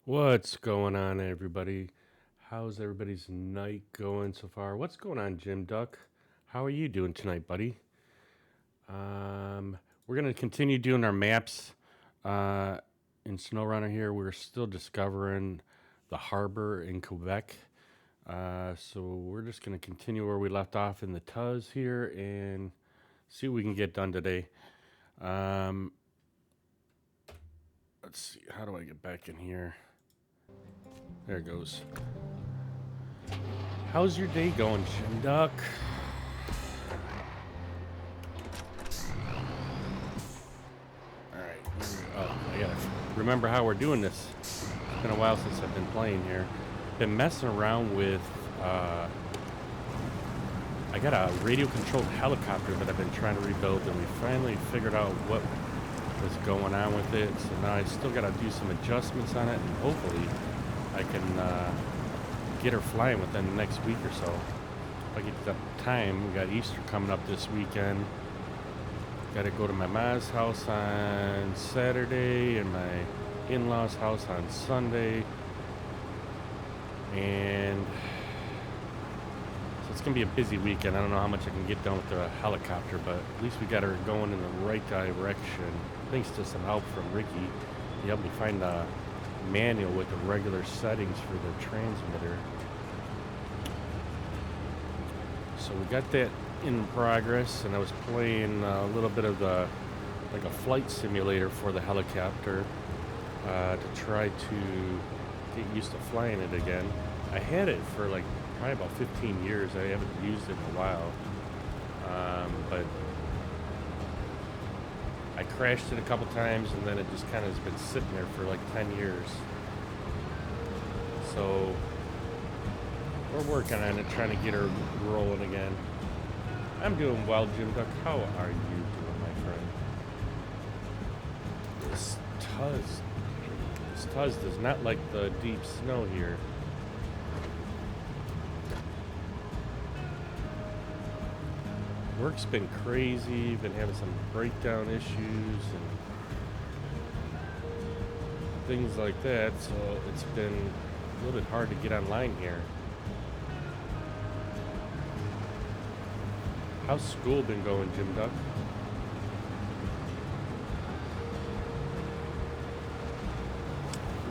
What's going on, everybody? How's everybody's night going so far? What's going on, Jim Duck? How are you doing tonight, buddy? We're going to continue doing our maps in SnowRunner here. We're still discovering the harbor in Quebec. So we're just going to continue where we left off in the Tuz here and see what we can get done today. Let's see, how do I get back in here? There it goes. How's your day going, Jim Duck? Alright, oh, I gotta remember how we're doing this. It's been a while since I've been playing here. Been messing around with, I got a radio-controlled helicopter that I've been trying to rebuild, and we finally figured out what was going on with it. So now I still gotta do some adjustments on it, and hopefully I can get her flying within the next week or so. If I get the time, we got Easter coming up this weekend. Got to go to my mom's house on Saturday and my in-laws' house on Sunday. And so it's going to be a busy weekend. I don't know how much I can get done with the helicopter, but at least we got her going in the right direction. Thanks to some help from Ricky. He helped me find a manual with the regular settings for the transmitter. So we got that in progress, and I was playing a little bit of the like a flight simulator for the helicopter to try to get used to flying it again. I had it for like probably about 15 years. I haven't used it in a while. but I crashed it a couple times, and then it just kind of has been sitting there for like 10 years. So we're working on it, trying to get her rolling again. I'm doing well, Jim Duck. How are you doing, my friend? This Tuz does not like the deep snow here. Work's been crazy, been having some breakdown issues and things like that, so it's been a little bit hard to get online here. How's school been going, Jim Duck?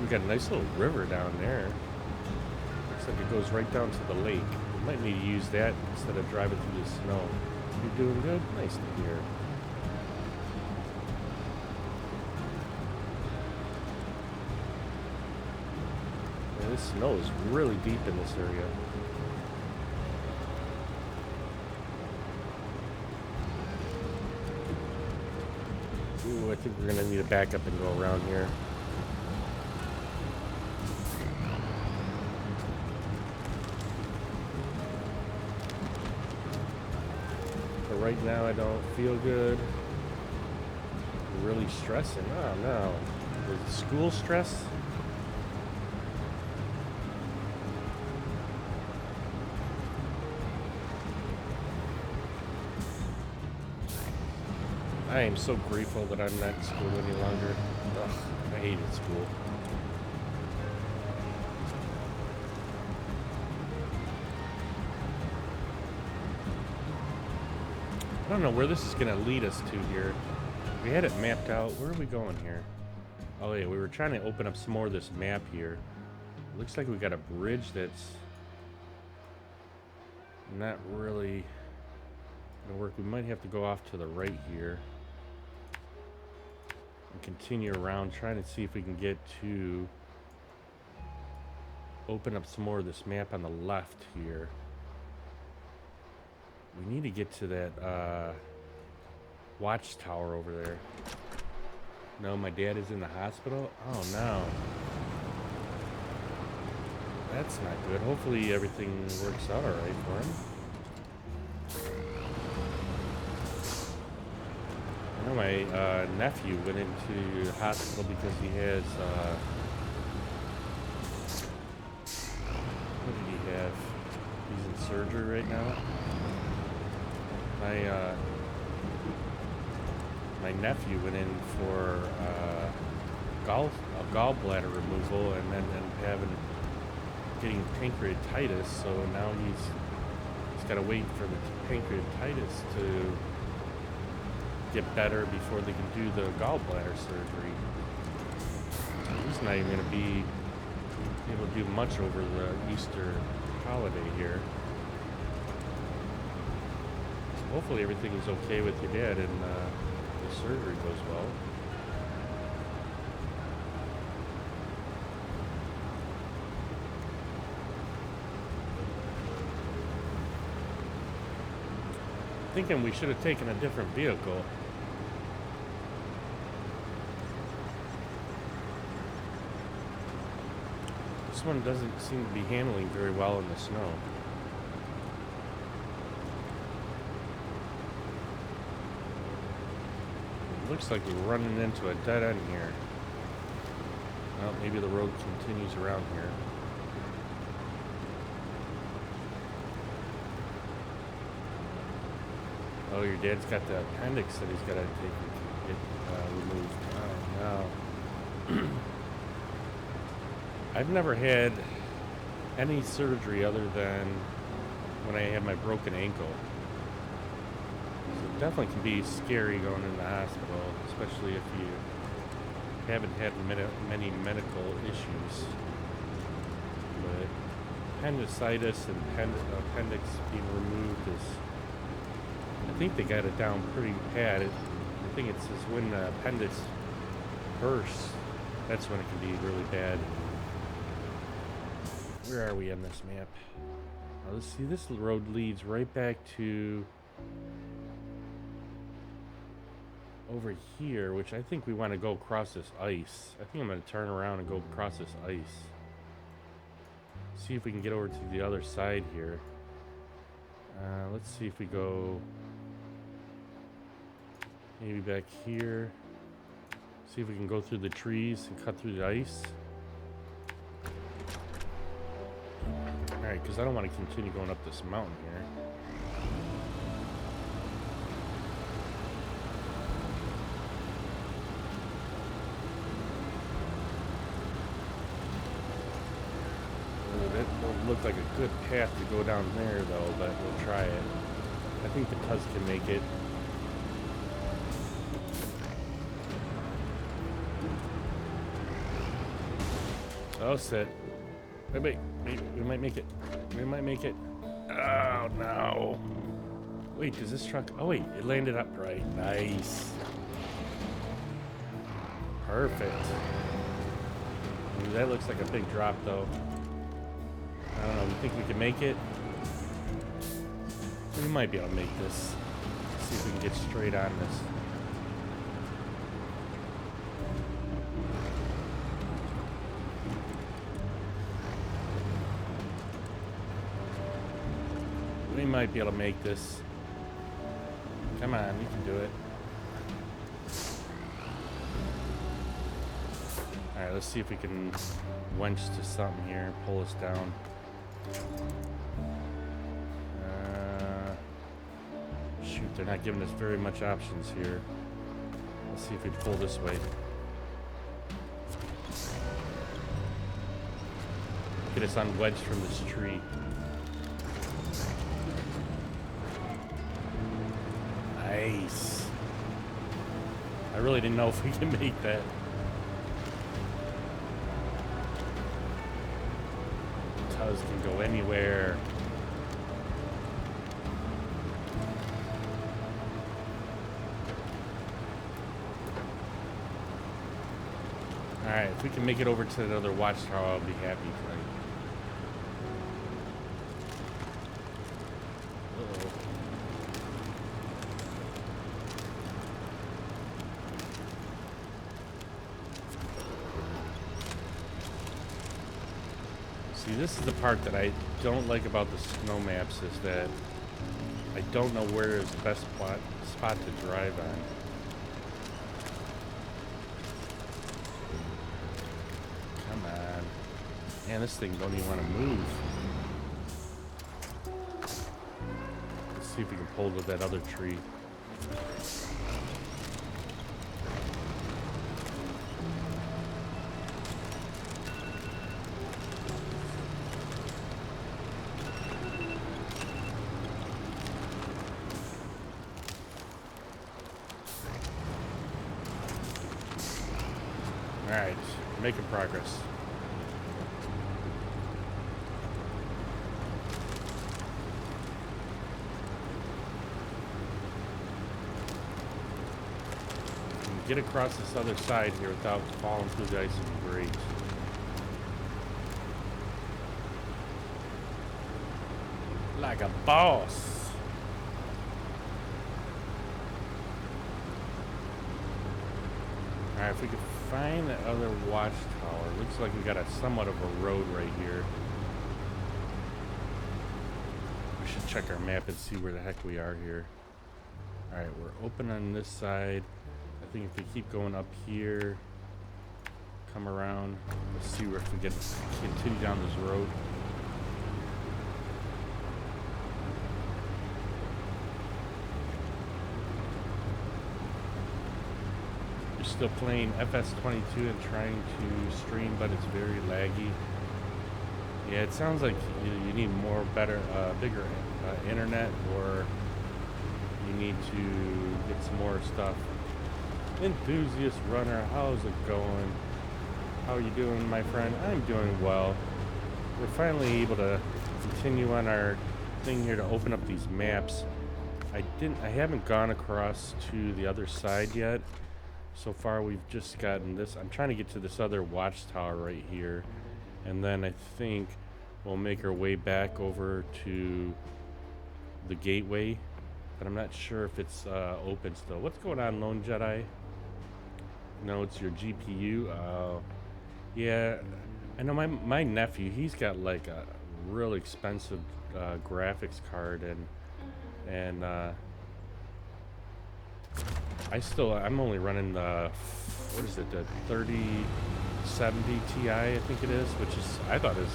We got a nice little river down there. Looks like it goes right down to the lake. We might need to use that instead of driving through the snow. You doing good? Nice to hear. Man, this snow is really deep in this area. Ooh, I think we're gonna need to back up and go around here. Right now I don't feel good. I'm really stressing. Oh no. The school stress? I am so grateful that I'm not in school any longer. Ugh, I hated school. I don't know where this is going to lead us to here. We had it mapped out. Where are we going here? Oh yeah, we were trying to open up some more of this map here. It looks like we got a bridge that's not really going to work. We might have to go off to the right here and continue around, trying to see if we can get to open up some more of this map on the left here. We need to get to that watchtower over there. No, my dad is in the hospital? Oh no. That's not good. Hopefully everything works out alright for him. I know my nephew went into the hospital because he has what did he have? He's in surgery right now. My nephew went in for gallbladder removal and then getting pancreatitis. So now he's got to wait for the pancreatitis to get better before they can do the gallbladder surgery. He's not even going to be able to do much over the Easter holiday here. Hopefully everything is okay with your dad and the surgery goes well. Thinking we should have taken a different vehicle. This one doesn't seem to be handling very well in the snow. Looks like we're running into a dead end here. Well, maybe the road continues around here. Oh, your dad's got the appendix that he's got to get removed. Oh, no. I've never had any surgery other than when I had my broken ankle. Definitely can be scary going in the hospital, especially if you haven't had many medical issues. But appendicitis and appendix being removed is, I think they got it down pretty bad. I think it's just when the appendix bursts, that's when it can be really bad. Where are we on this map? Oh, let's see, this road leads right back to over here, which I think we want to go across this ice. I think I'm going to turn around and go across this ice. See if we can get over to the other side here. Let's see if we go maybe back here. See if we can go through the trees and cut through the ice. Alright, because I don't want to continue going up this mountain here. That don't look like a good path to go down there, though, but we'll try it. I think the Tuz can make it. Oh, sit. Wait, we might make it. We might make it. Oh, no. Wait, does this truck... Oh, wait, it landed upright. Nice. Perfect. Ooh, that looks like a big drop, though. I don't know, you think we can make it? We might be able to make this. Let's see if we can get straight on this. We might be able to make this. Come on, we can do it. Alright, let's see if we can wench to something here, pull us down. Shoot, they're not giving us very much options here. Let's see if we pull this way. Get us unwedged from this tree. Nice. I really didn't know if we can make that. Tuz can go anywhere. Alright, if we can make it over to the other watchtower, I'll be happy tonight. Uh-oh. See, this is the part that I don't like about the snow maps, is that I don't know where is the best spot to drive on. Come on. Man, this thing don't even want to move. Let's see if we can pull to that other tree. Alright, making progress. Get across this other side here without falling through the ice would be great. Like a boss. Alright, if we could find that other watchtower. Looks like we got a somewhat of a road right here. We should check our map and see where the heck we are here. Alright, we're open on this side. I think if we keep going up here, come around, let's see where if we can continue down this road. You're still playing FS22 and trying to stream, but it's very laggy. Yeah, it sounds like you need more, bigger internet, or you need to get some more stuff. Enthusiast runner, how's it going? How are you doing, my friend? I'm doing well. We're finally able to continue on our thing here to open up these maps. I haven't gone across to the other side yet. So far we've just gotten this. I'm trying to get to this other watchtower right here, and then I think we'll make our way back over to the gateway. but I'm not sure if it's open still. What's going on, Lone Jedi? No, it's your GPU. Yeah, I know my nephew. He's got like a real expensive graphics card, and I'm only running the, what is it, the 3070 Ti, I think it is, which is, I thought is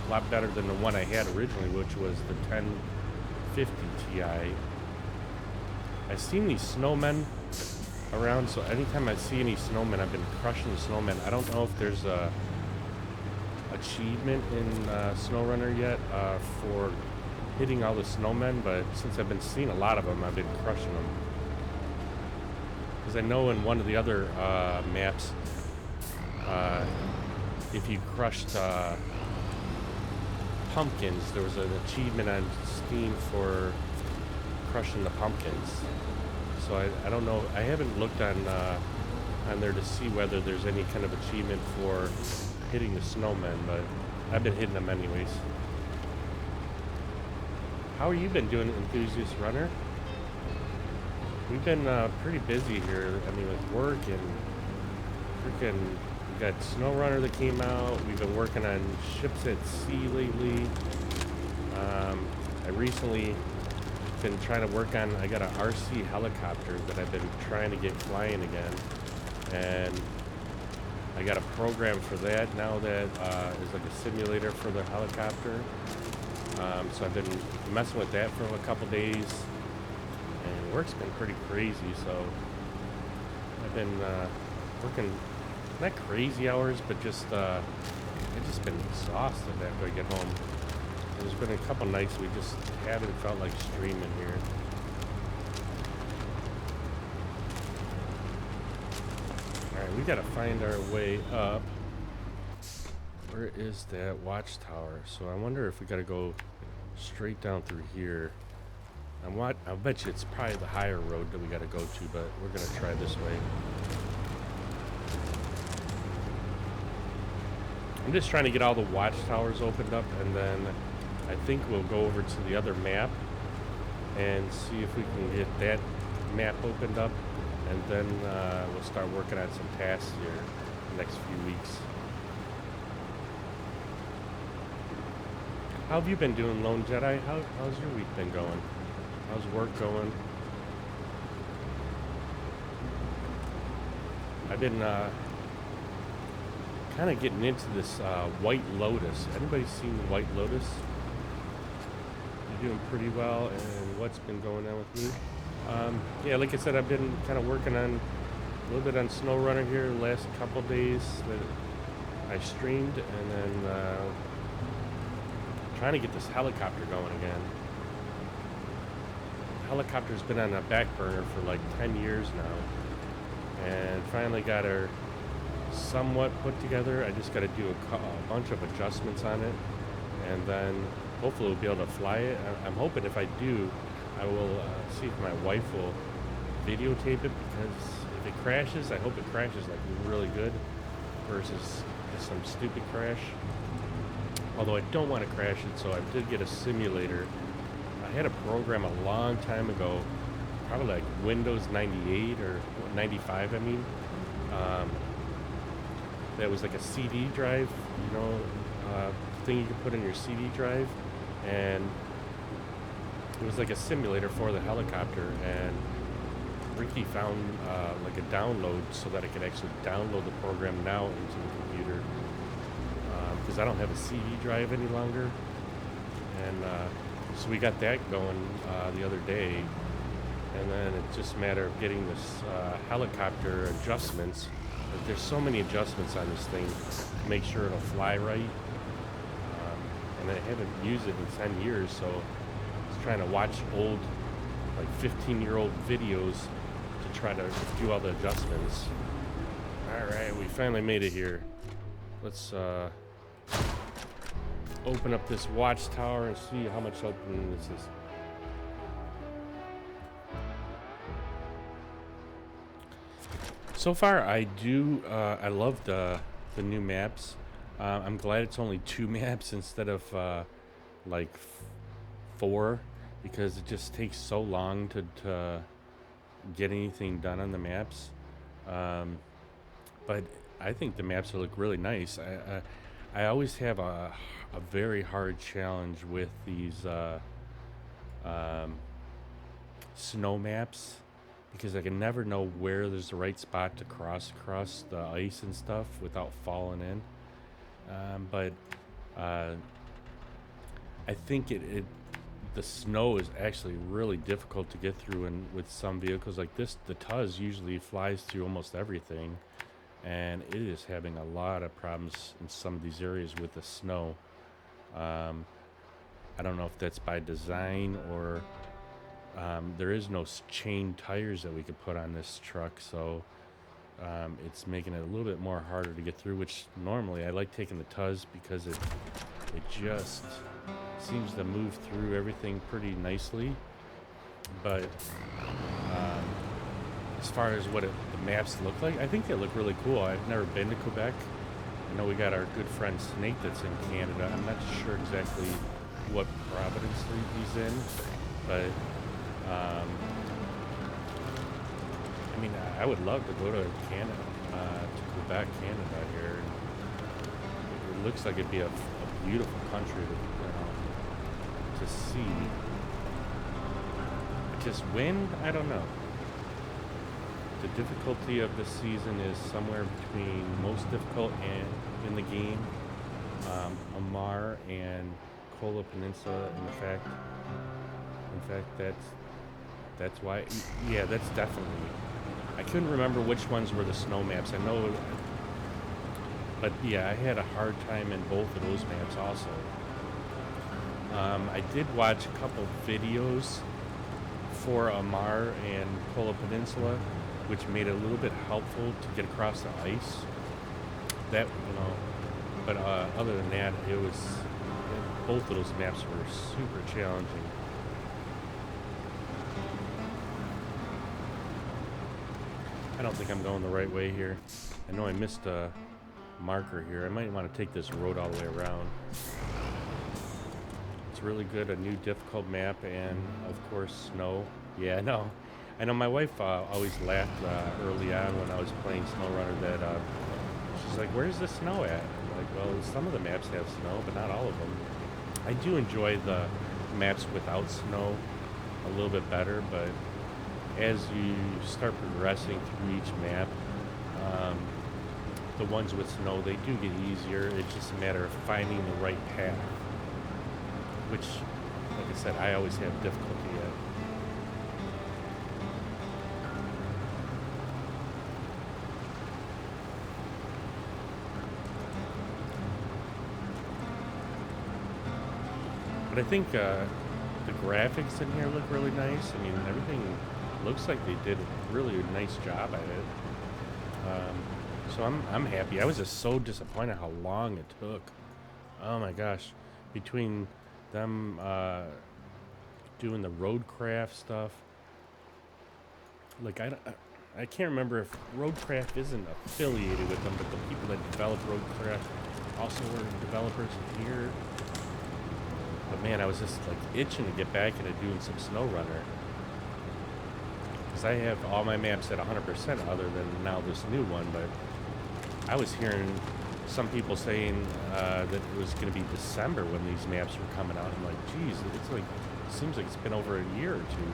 a lot better than the one I had originally, which was the 1050 Ti. I've seen these snowmen around, so anytime I see any snowmen, I've been crushing the snowmen. I don't know if there's a achievement in SnowRunner yet for hitting all the snowmen, but since I've been seeing a lot of them, I've been crushing them. Because I know in one of the other maps, if you crushed pumpkins, there was an achievement on Steam for crushing the pumpkins. So I don't know. I haven't looked on there to see whether there's any kind of achievement for hitting the snowmen, but I've been hitting them anyways. How have you been doing, Enthusiast Runner? We've been pretty busy here. I mean, with work and freaking, we got SnowRunner that came out. We've been working on ships at sea lately. I recently been trying to work on, I got an RC helicopter that I've been trying to get flying again, and I got a program for that now that is like a simulator for the helicopter. So I've been messing with that for a couple days, and work's been pretty crazy. So I've been working not crazy hours, but just I've just been exhausted after I get home. There's been a couple nights we just haven't felt like streaming here. Alright, we gotta find our way up. Where is that watchtower? So I wonder if we gotta go straight down through here. I'll bet you it's probably the higher road that we gotta go to, but we're gonna try this way. I'm just trying to get all the watchtowers opened up, and then I think we'll go over to the other map and see if we can get that map opened up, and then we'll start working on some tasks here the next few weeks. How have you been doing, Lone Jedi? How's your week been going? How's work going? I've been kind of getting into this White Lotus. Anybody seen the White Lotus? You're doing pretty well. And what's been going on with me? Yeah, like I said, I've been kind of working on a little bit on SnowRunner here the last couple days that I streamed, and then trying to get this helicopter going again. The helicopter's been on a back burner for like 10 years now, and finally got her somewhat put together. I just got to do a bunch of adjustments on it, and then hopefully we'll be able to fly it. I'm hoping if I do, I will see if my wife will videotape it, because if it crashes, I hope it crashes like really good versus just some stupid crash. Although I don't want to crash it, so I did get a simulator. I had a program a long time ago, probably like Windows 98 or 95, I mean. That was like a CD drive, you know, thing you could put in your CD drive, and it was like a simulator for the helicopter. And Ricky found like a download so that I could actually download the program now into the computer, because I don't have a CD drive any longer. And so we got that going the other day, and then it's just a matter of getting this helicopter adjustments. There's so many adjustments on this thing to make sure it'll fly right, and I haven't used it in 10 years, so I was trying to watch old, like 15-year-old videos to try to do all the adjustments. Alright, we finally made it here. Let's open up this watchtower and see how much open this is. So far, I love the new maps. I'm glad it's only 2 maps instead of like 4. because it just takes so long to get anything done on the maps. Um, but I think the maps look really nice. I always have a very hard challenge with these um, snow maps because I can never know where there's the right spot to cross across the ice and stuff without falling in. But uh, I think it the snow is actually really difficult to get through, and with some vehicles like this, the Tuz usually flies through almost everything, and it is having a lot of problems in some of these areas with the snow. Um, I don't know if that's by design or there is no chain tires that we could put on this truck, so it's making it a little bit more harder to get through. Which normally I like taking the Tuz because it just seems to move through everything pretty nicely. But um, as far as what the maps look like, I think they look really cool. I've never been to Quebec. I know we got our good friend Snake that's in Canada. I'm not sure exactly what province he's in, but I mean, I would love to go to Canada, to Quebec, Canada here. It looks like it'd be a beautiful country to see. Just when, I don't know. The difficulty of the season is somewhere between most difficult and in the game, Amar and Kola Peninsula. In fact, that's why. Yeah, that's definitely. I couldn't remember which ones were the snow maps. I know, but yeah, I had a hard time in both of those maps also. I did watch a couple videos for Amar and Kola Peninsula, which made it a little bit helpful to get across the ice. That, but other than that, both of those maps were super challenging. I don't think I'm going the right way here. I know I missed a marker here. I might want to take this road all the way around. It's really good, a new difficult map, and of course snow. Yeah, I know my wife always laughed early on when I was playing SnowRunner that she's like, where's the snow at? I'm like, well, some of the maps have snow, but not all of them. I do enjoy the maps without snow a little bit better, but as you start progressing through each map, the ones with snow, they do get easier. It's just a matter of finding the right path, which, like I said, I always have difficulty at. But I think the graphics in here look really nice. I mean, everything looks like they did a really nice job at it. So I'm happy. I was just so disappointed how long it took. Oh my gosh, between them doing the roadcraft stuff, like I can't remember if Roadcraft isn't affiliated with them, but the people that developed Roadcraft also were developers here. But man, I was just like itching to get back into doing some SnowRunner. Because I have all my maps at 100% other than now this new one, but I was hearing some people saying that it was going to be December when these maps were coming out. I'm like, geez, it seems like it's been over a year or two.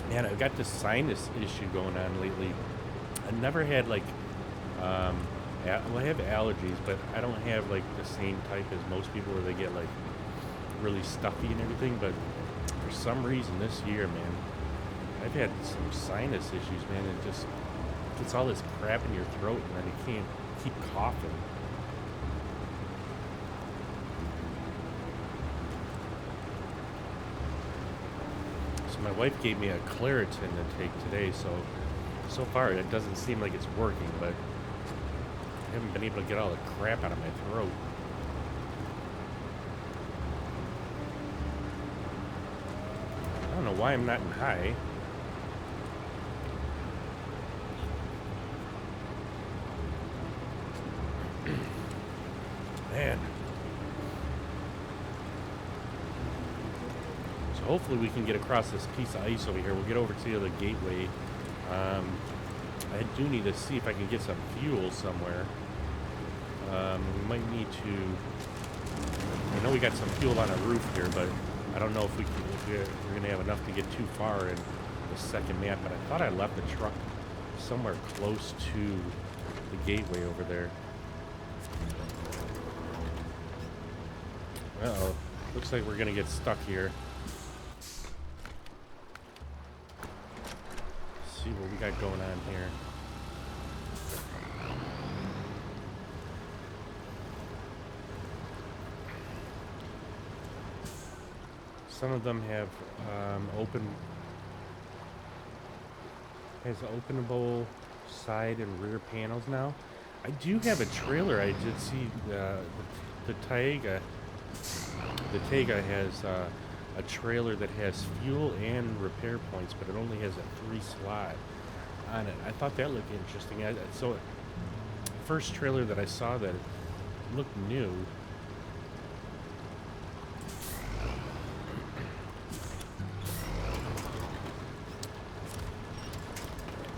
Man, I've got this sinus issue going on lately. I never had like, well, I have allergies, but I don't have like the same type as most people where they get like really stuffy and everything. But for some reason this year, man, I've had some sinus issues, man. It just gets all this crap in your throat and then you can't keep coughing. So my wife gave me a Claritin to take today, so far it doesn't seem like it's working, but I haven't been able to get all the crap out of my throat. I don't know why I'm not in high. hopefully we can get across this piece of ice over here. We'll get over to the other gateway. I do need to see if I can get some fuel somewhere. We might need to... I know we got some fuel on our roof here, but I don't know if we're going to have enough to get too far in the second map. But I thought I left the truck somewhere close to the gateway over there. Uh-oh. Looks like we're going to get stuck here. Let's see what we got going on here. Some of them have openable side and rear panels now. I do have a trailer. I did see the Taiga. The Taiga has a trailer that has fuel and repair points, but it only has a 3 slot on it. I thought that looked interesting. So the first trailer that I saw that looked new.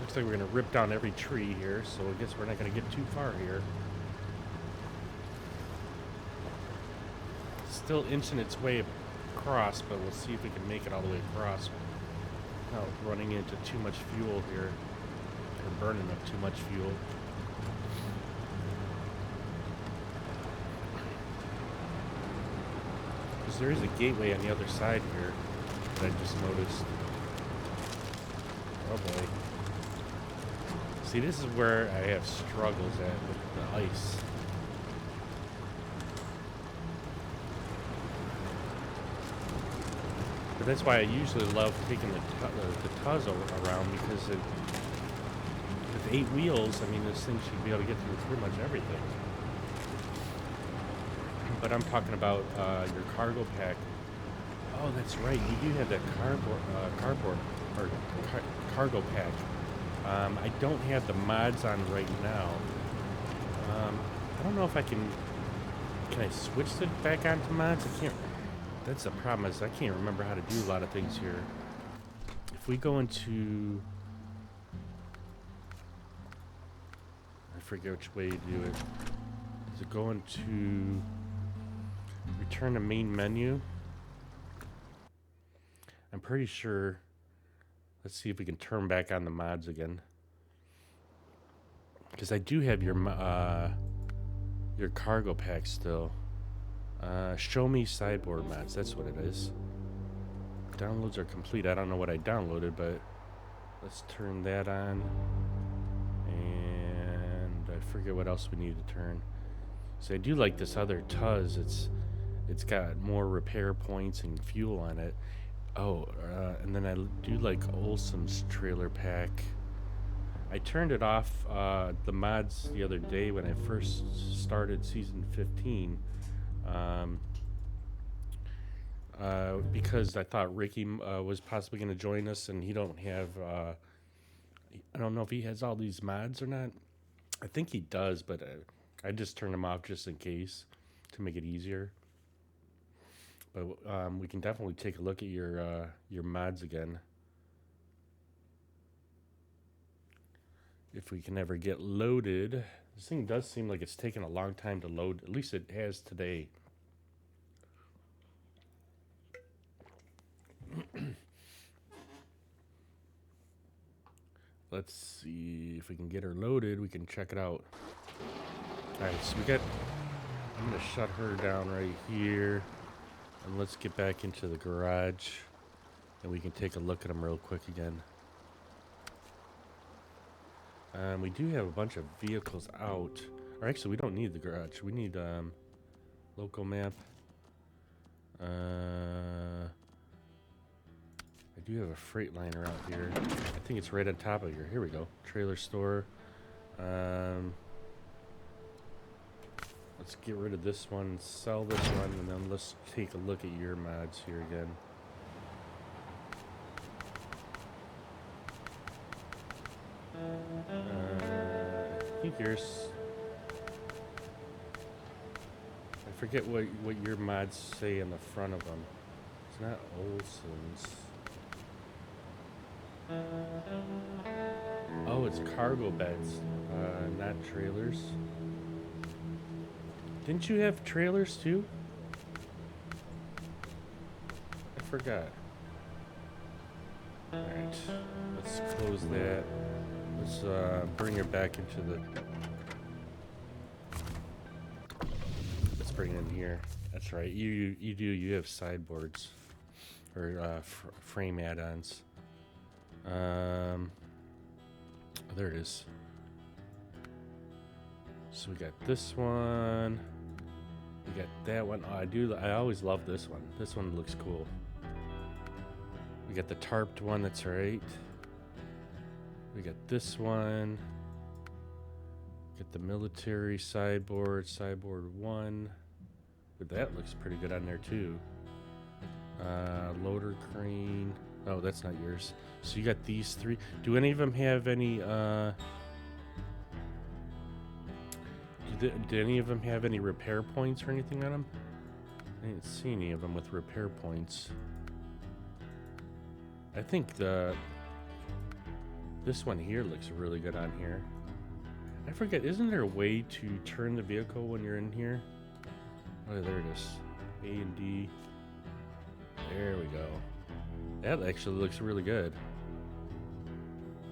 Looks like we're going to rip down every tree here, so I guess we're not going to get too far here. Still inching its way across, but we'll see if we can make it all the way across without running into too much fuel here, or burning up too much fuel. Because there is a gateway on the other side here that I just noticed. Oh boy. See, this is where I have struggles at with the ice. But that's why I usually love taking the Tuz around, because with 8 wheels, I mean, this thing should be able to get through pretty much everything. But I'm talking about your cargo pack. Oh, that's right. You do have that cargo pack. I don't have the mods on right now. I don't know if I can. Can I switch it back onto mods? I can't. That's the problem, is I can't remember how to do a lot of things here. If we go into... I forget which way you do it. Is it going to return to main menu? I'm pretty sure... Let's see if we can turn back on the mods again. Because I do have your cargo pack still. Show me sideboard mods, that's what it is. Downloads are complete. I don't know what I downloaded, but let's turn that on. And I forget what else we need to turn. So I do like this other Tuz. It's got more repair points and fuel on it. Oh, and then I do like Olsom's trailer pack. I turned it off, the mods, the other day when I first started season 15. Because I thought Ricky was possibly going to join us, and he don't have, I don't know if he has all these mods or not. I think he does, but I just turned them off just in case to make it easier. But we can definitely take a look at your mods again. If we can ever get loaded. This thing does seem like it's taking a long time to load. At least it has today. Let's see if we can get her loaded. We can check it out. Alright, so I'm going to shut her down right here. And let's get back into the garage. And we can take a look at them real quick again. We do have a bunch of vehicles out. Or actually, we don't need the garage. We need local map. I do have a Freightliner out here. I think it's right on top of here. Here we go. Trailer store. Let's get rid of this one, sell this one, and then let's take a look at your mods here again. I think yours... I forget what your mods say in the front of them. It's not Olson's. Oh, it's cargo beds, not trailers. Didn't you have trailers too? I forgot. Alright, let's close that. Let's bring her back into the... Let's bring it in here. That's right, you have sideboards. Or frame add-ons. There it is. So we got this one. We got that one. Oh, I always love this one. This one looks cool. We got the tarped one, that's right. We got this one. Get the military sideboard 1. But that looks pretty good on there too. Loader crane. Oh, that's not yours. So you got these 3. Do any of them have any, did any of them have any repair points or anything on them? I didn't see any of them with repair points. I think this one here looks really good on here. I forget, isn't there a way to turn the vehicle when you're in here? Oh, there it is. A and D. There we go. That actually looks really good.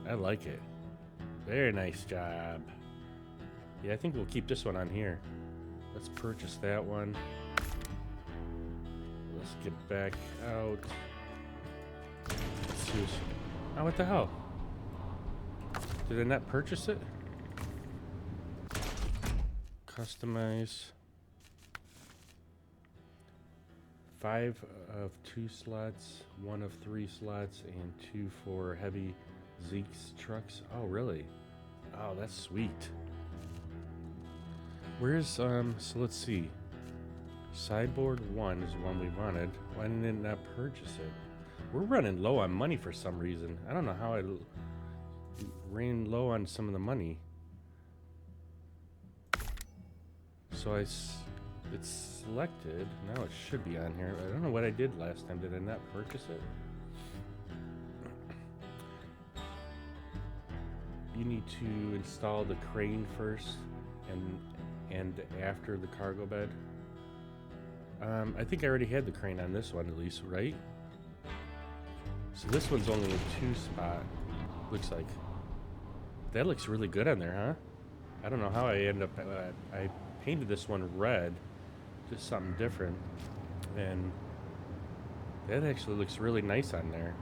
I like it. Very nice job. Yeah, I think we'll keep this one on here. Let's purchase that one. Let's get back out. Let's see what's... Oh, what the hell? Did I not purchase it? Customize. 5 of 2 slots, 1 of 3 slots, and 2 for heavy Zeke's trucks. Oh, really? Oh, that's sweet. Where's, so let's see. Sideboard 1 is the one we wanted. Why didn't it not purchase it? We're running low on money for some reason. I don't know how I ran low on some of the money. So it's selected. Now it should be on here. I don't know what I did last time. Did I not purchase it? You need to install the crane first and after the cargo bed. I think I already had the crane on this one at least, right? So this one's only a 2 spot. Looks like. That looks really good on there, huh? I don't know how I end up... I painted this one red. Just something different. And that actually looks really nice on there.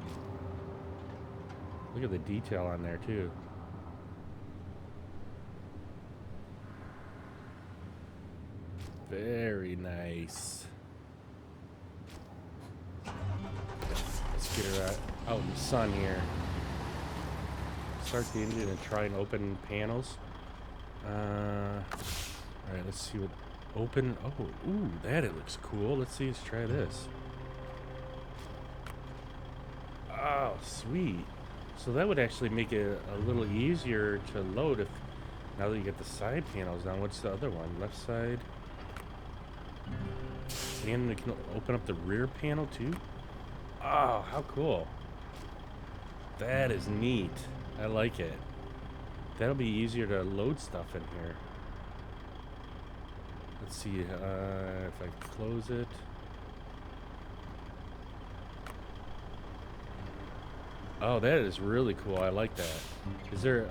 Look at the detail on there, too. Very nice. Let's get her out in the sun here. Start the engine and try and open panels. Alright, let's see what... Open... Oh, ooh, that it looks cool. Let's see, let's try this. Oh, sweet. So that would actually make it a little easier to load if... Now that you get the side panels down. What's the other one? Left side. And it can open up the rear panel too? Oh, how cool. That is neat. I like it. That'll be easier to load stuff in here. Let's see if I close it. Oh, that is really cool. I like that. Is there,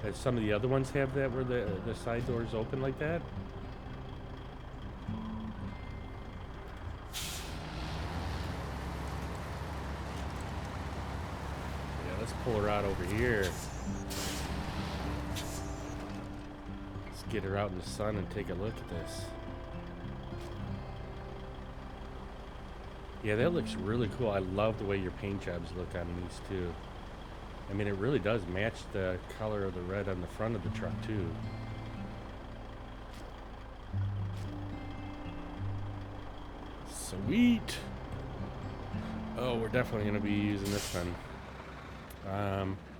does some of the other ones have that where the side doors open like that? Yeah, let's pull her out over here. Let's get her out in the sun and take a look at this. Yeah, that looks really cool. I love the way your paint jobs look on these too. I mean, it really does match the color of the red on the front of the truck too. Sweet. Oh, we're definitely going to be using this one.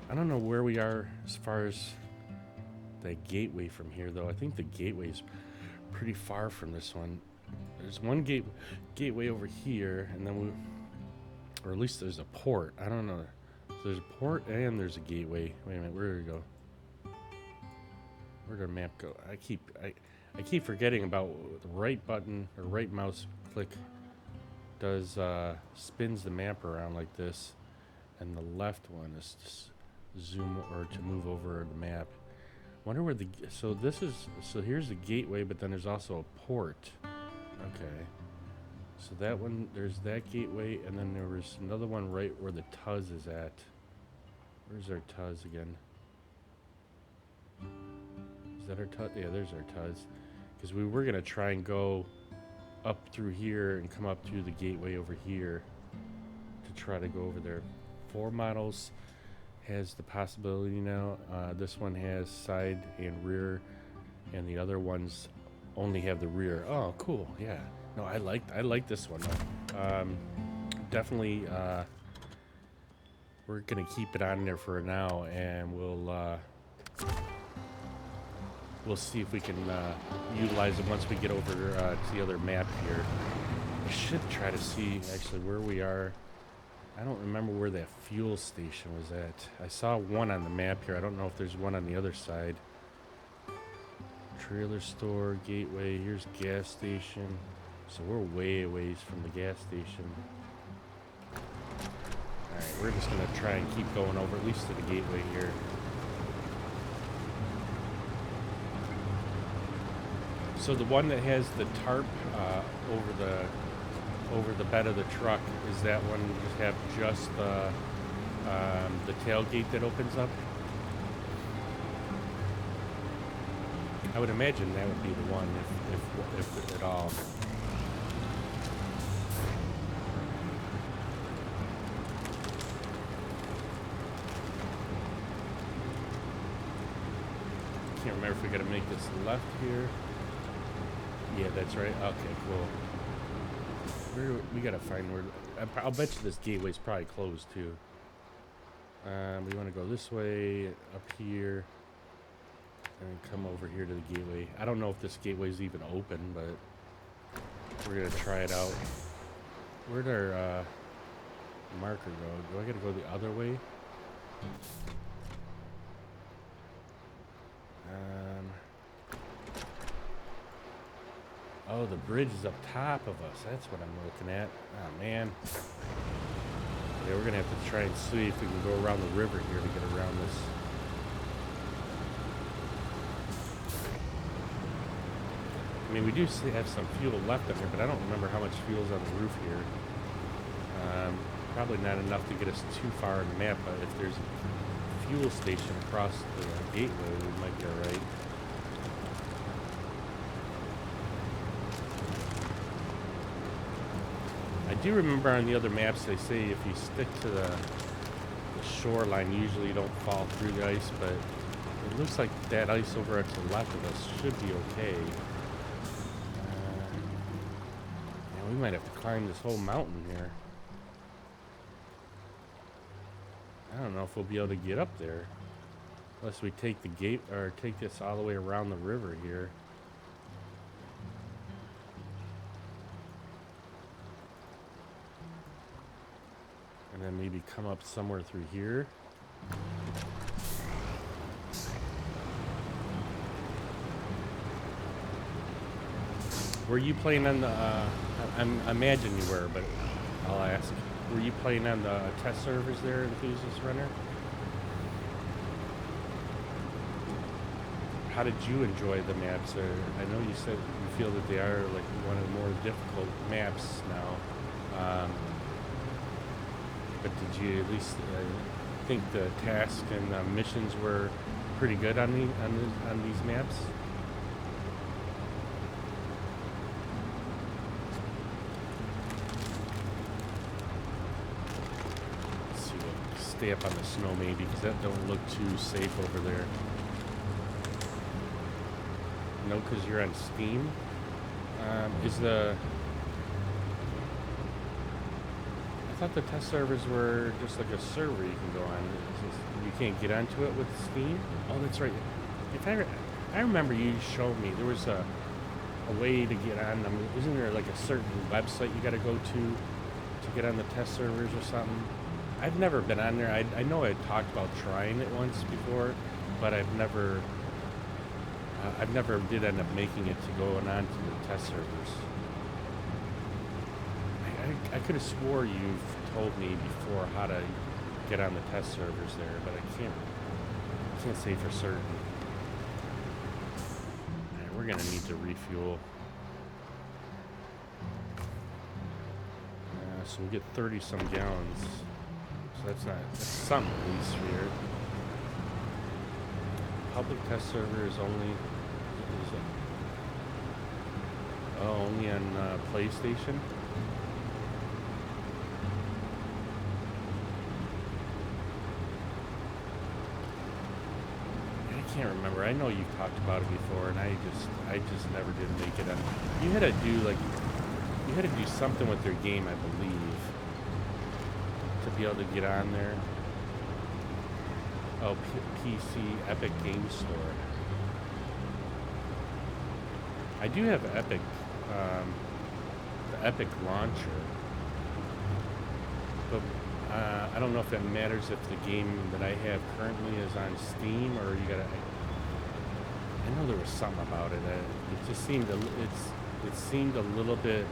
I don't know where we are as far as the gateway from here, though. I think the gateway is pretty far from this one. there's one gateway over here, and then or at least there's a port. I don't know. So there's a port and there's a gateway. Wait a minute, where did it go? Where did our map go? I keep forgetting about the right button or right mouse click does spins the map around like this, and the left one is just zoom or to move over the map. Wonder where so here's the gateway, but then there's also a port. Okay. So that one, there's that gateway, and then there was another one right where the Tuz is at. Where's our Tuz again? Is that our Tuz? Yeah, there's our Tuz. Because we were going to try and go up through here and come up to the gateway over here to try to go over there. 4 models has the possibility now. This one has side and rear, and the other ones only have the rear. Oh, cool. Yeah. No, I like this one. Definitely, we're gonna keep it on there for now, and we'll see if we can utilize it once we get over to the other map here. I should try to see actually where we are. I don't remember where that fuel station was at. I saw one on the map here. I don't know if there's one on the other side. Trailer store, gateway, here's gas station. So we're way a ways from the gas station. Alright, we're just going to try and keep going over, at least to the gateway here. So the one that has the tarp over the bed of the truck, is that one just the tailgate that opens up? I would imagine that would be the one, if at all. Can't remember if we gotta make this left here. Yeah, that's right. Okay, cool. We gotta find where. I'll bet you this gateway's probably closed too. We want to go this way, up here, and come over here to the gateway. I don't know if this gateway's even open, but we're gonna try it out. Where'd our marker go? Do I gotta go the other way? Oh, the bridge is up top of us. That's what I'm looking at. Oh, man. Yeah, we're going to have to try and see if we can go around the river here to get around this. I mean, we do have some fuel left up here, but I don't remember how much fuel's on the roof here. Probably not enough to get us too far on the map, but if there's a fuel station across the gateway, we might be all right. I do remember on the other maps they say if you stick to the shoreline, usually you don't fall through the ice, but it looks like that ice over to the left of us should be okay. Yeah, we might have to climb this whole mountain here. I don't know if we'll be able to get up there unless we take the gate or take this all the way around the river here. And then maybe come up somewhere through here. Were you playing on the, I imagine you were, but I'll ask. Were you playing on the test servers there, Enthusiast Runner? How did you enjoy the maps? I know you said you feel that they are like one of the more difficult maps now. But did you at least think the tasks and missions were pretty good on these maps? Let's see. We'll stay up on the snow maybe because that don't look too safe over there. No, because you're on Steam. I thought the test servers were just like a server you can go on. You can't get onto it with Steam? Oh, that's right. I remember you showed me there was a way to get on them. Isn't there like a certain website you got to go to get on the test servers or something? I've never been on there. I know I talked about trying it once before, but I've never did end up making it to going on to the test servers. I could have swore you've told me before how to get on the test servers there, but I can't say for certain. Right, we're gonna need to refuel. So we get 30 some gallons. So that's some at least here. Public test server is only only on PlayStation. I can't remember. I know you've talked about it before, and I just never did make it. You had to do something with their game, I believe, to be able to get on there. Oh, PC Epic Game Store. I do have Epic, the Epic launcher, but I don't know if that matters if the game that I have currently is on Steam, or you gotta. I know there was something about it. It just seemed it seemed a little bit.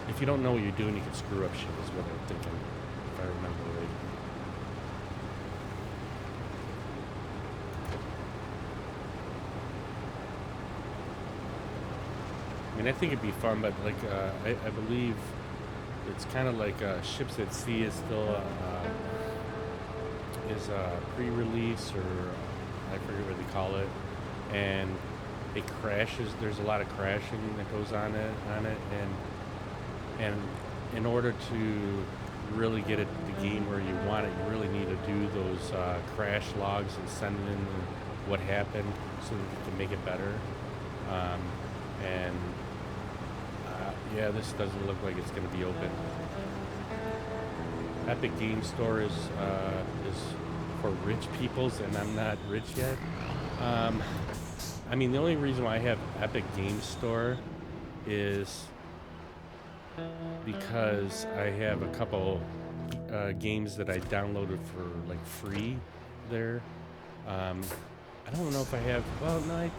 If you don't know what you're doing, you can screw up shit. Is what I'm thinking, if I remember right. I mean, I think it'd be fun, but like I believe it's kind of like Ships at Sea is still is a pre-release, or I forget what they call it, and it crashes. There's a lot of crashing that goes on it, and in order to really get it the game where you want it, you really need to do those crash logs and send in what happened so that you can make it better. And yeah, this doesn't look like it's going to be open. Epic Game Store is for rich peoples, and I'm not rich yet. I mean, the only reason why I have Epic Game Store is because I have a couple games that I downloaded for like free there. I don't know if I have. Well, no,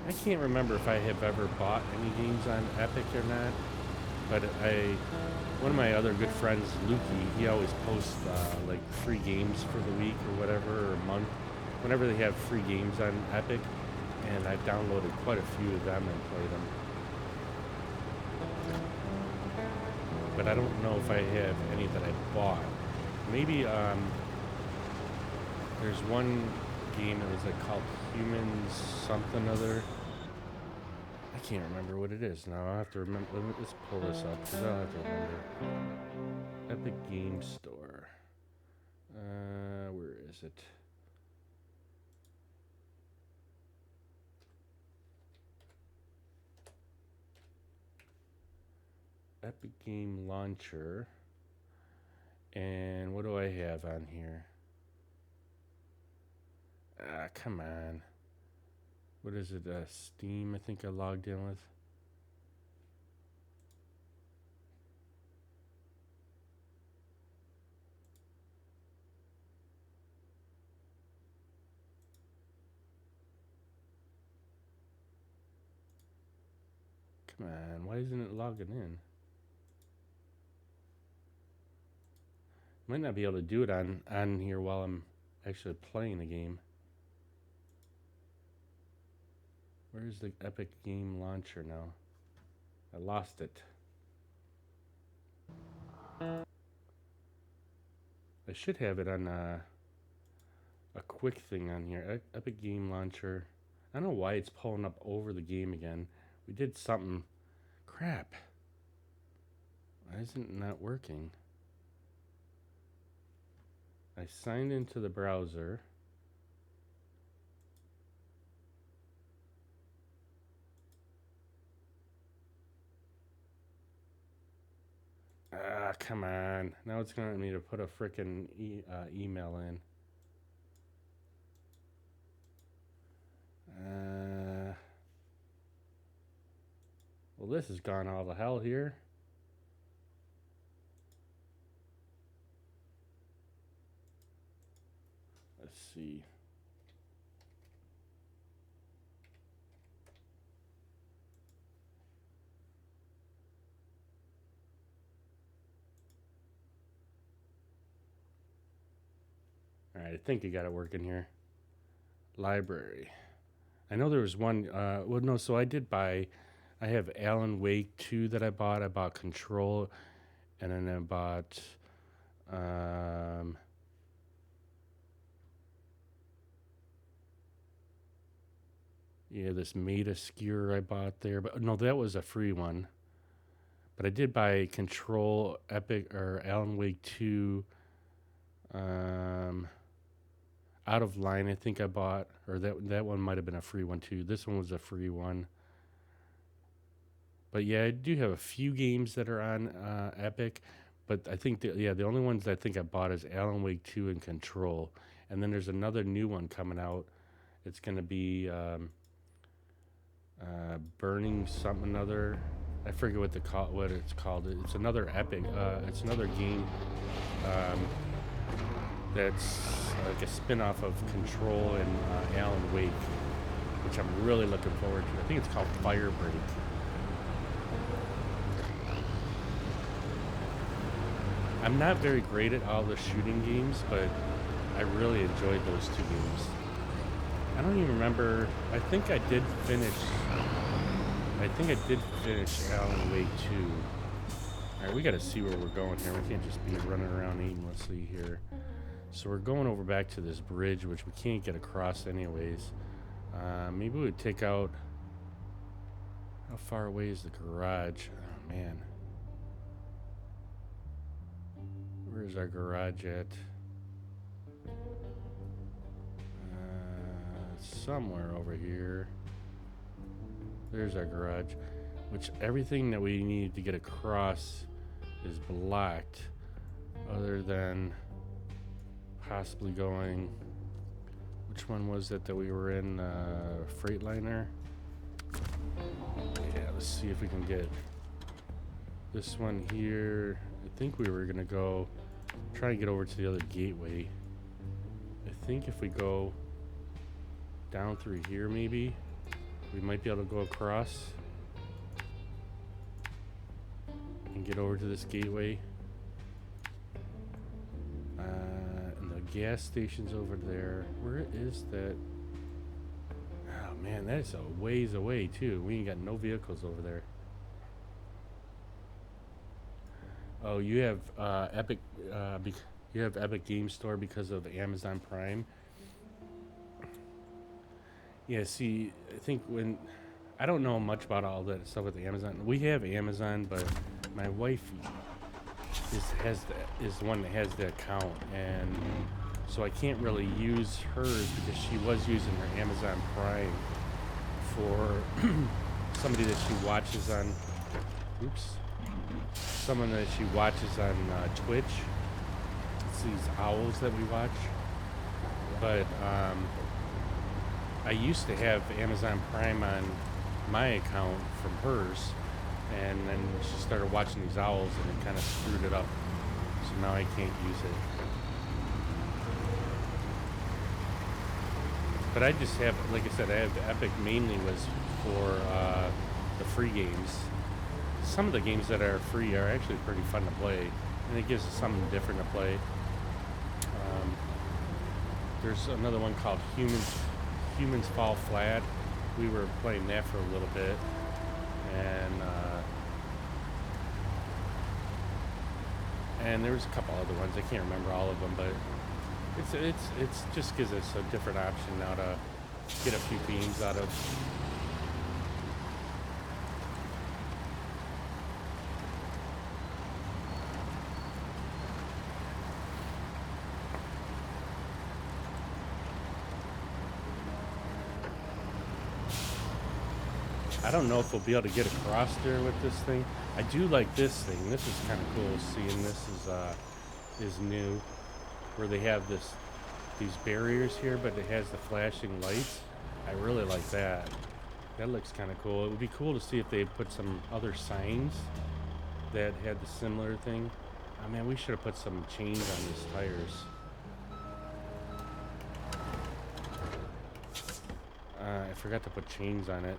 I can't remember if I have ever bought any games on Epic or not. But one of my other good friends, Lukey, he always posts like free games for the week or whatever, or a month, whenever they have free games on Epic, and I've downloaded quite a few of them and played them. But I don't know if I have any that I bought. Maybe there's one game that was like called Humans something other. I can't remember what it is now. I'll have to remember. Let's pull this up because I'll have to remember. Epic Game Store. Where is it? Epic Game Launcher. And what do I have on here? Come on. What is it? Steam, I think I logged in with. Come on, why isn't it logging in? Might not be able to do it on here while I'm actually playing the game. Where's the Epic Game Launcher now? I lost it. I should have it on a quick thing on here. Epic Game Launcher. I don't know why it's pulling up over the game again. We did something. Crap. Why isn't it not working? I signed into the browser. Come on. Now it's going to me to put a frickin' email in. Well, this has gone all to hell here. Let's see. All right, I think you got it working here. Library. I know there was one. Well, no. So I did buy. I have Alan Wake 2 that I bought. I bought Control, and then I bought. Yeah, this Meta Skewer I bought there, but no, that was a free one. But I did buy Control, Epic, or Alan Wake 2. Out of Line, I think I bought, or that one might have been a free one too. This one was a free one. But yeah, I do have a few games that are on Epic, but I think the only ones I think I bought is Alan Wake 2 and Control, and then there's another new one coming out. It's gonna be Burning something other. I forget what it's called. It's another Epic. It's another game. That's like a spin-off of Control and Alan Wake, which I'm really looking forward to. I think it's called Firebreak. I'm not very great at all the shooting games, but I really enjoyed those two games. I don't even remember. I think I did finish Alan Wake 2. All right, we got to see where we're going here. We can't just be running around aimlessly here. So we're going over back to this bridge, which we can't get across anyways. Maybe we would take out... How far away is the garage? Oh, man. Where's our garage at? Somewhere over here. There's our garage, which everything that we need to get across is blocked, other than possibly going... Which one was it that we were in? Freightliner? Yeah, let's see if we can get this one here. I think we were gonna go try and get over to the other gateway. I think if we go down through here, maybe we might be able to go across and get over to this gateway. And the gas station's over there. Where is that? Oh man, that's a ways away too. We ain't got no vehicles over there. Oh, you have Epic. You have Epic Game Store because of Amazon Prime. Yeah, see, I think I don't know much about all that stuff with Amazon. We have Amazon, but my wife is the one that has the account, and so I can't really use hers because she was using her Amazon Prime for somebody that she watches on. Someone that she watches on Twitch. It's these owls that we watch, but I used to have Amazon Prime on my account from hers, and then she started watching these owls, and it kind of screwed it up. So now I can't use it. But I just have, like I said, I have Epic mainly was for the free games. Some of the games that are free are actually pretty fun to play, and it gives us something different to play. There's another one called Humans Fall Flat. We were playing that for a little bit, and there was a couple other ones. I can't remember all of them, but it's just gives us a different option now to get a few games out of. I don't know if we'll be able to get across there with this thing. I do like this thing. This is kind of cool. Seeing this is new, where they have these barriers here, but it has the flashing lights. I really like that. That looks kind of cool. It would be cool to see if they put some other signs that had the similar thing. Oh man, we should have put some chains on these tires. I forgot to put chains on it.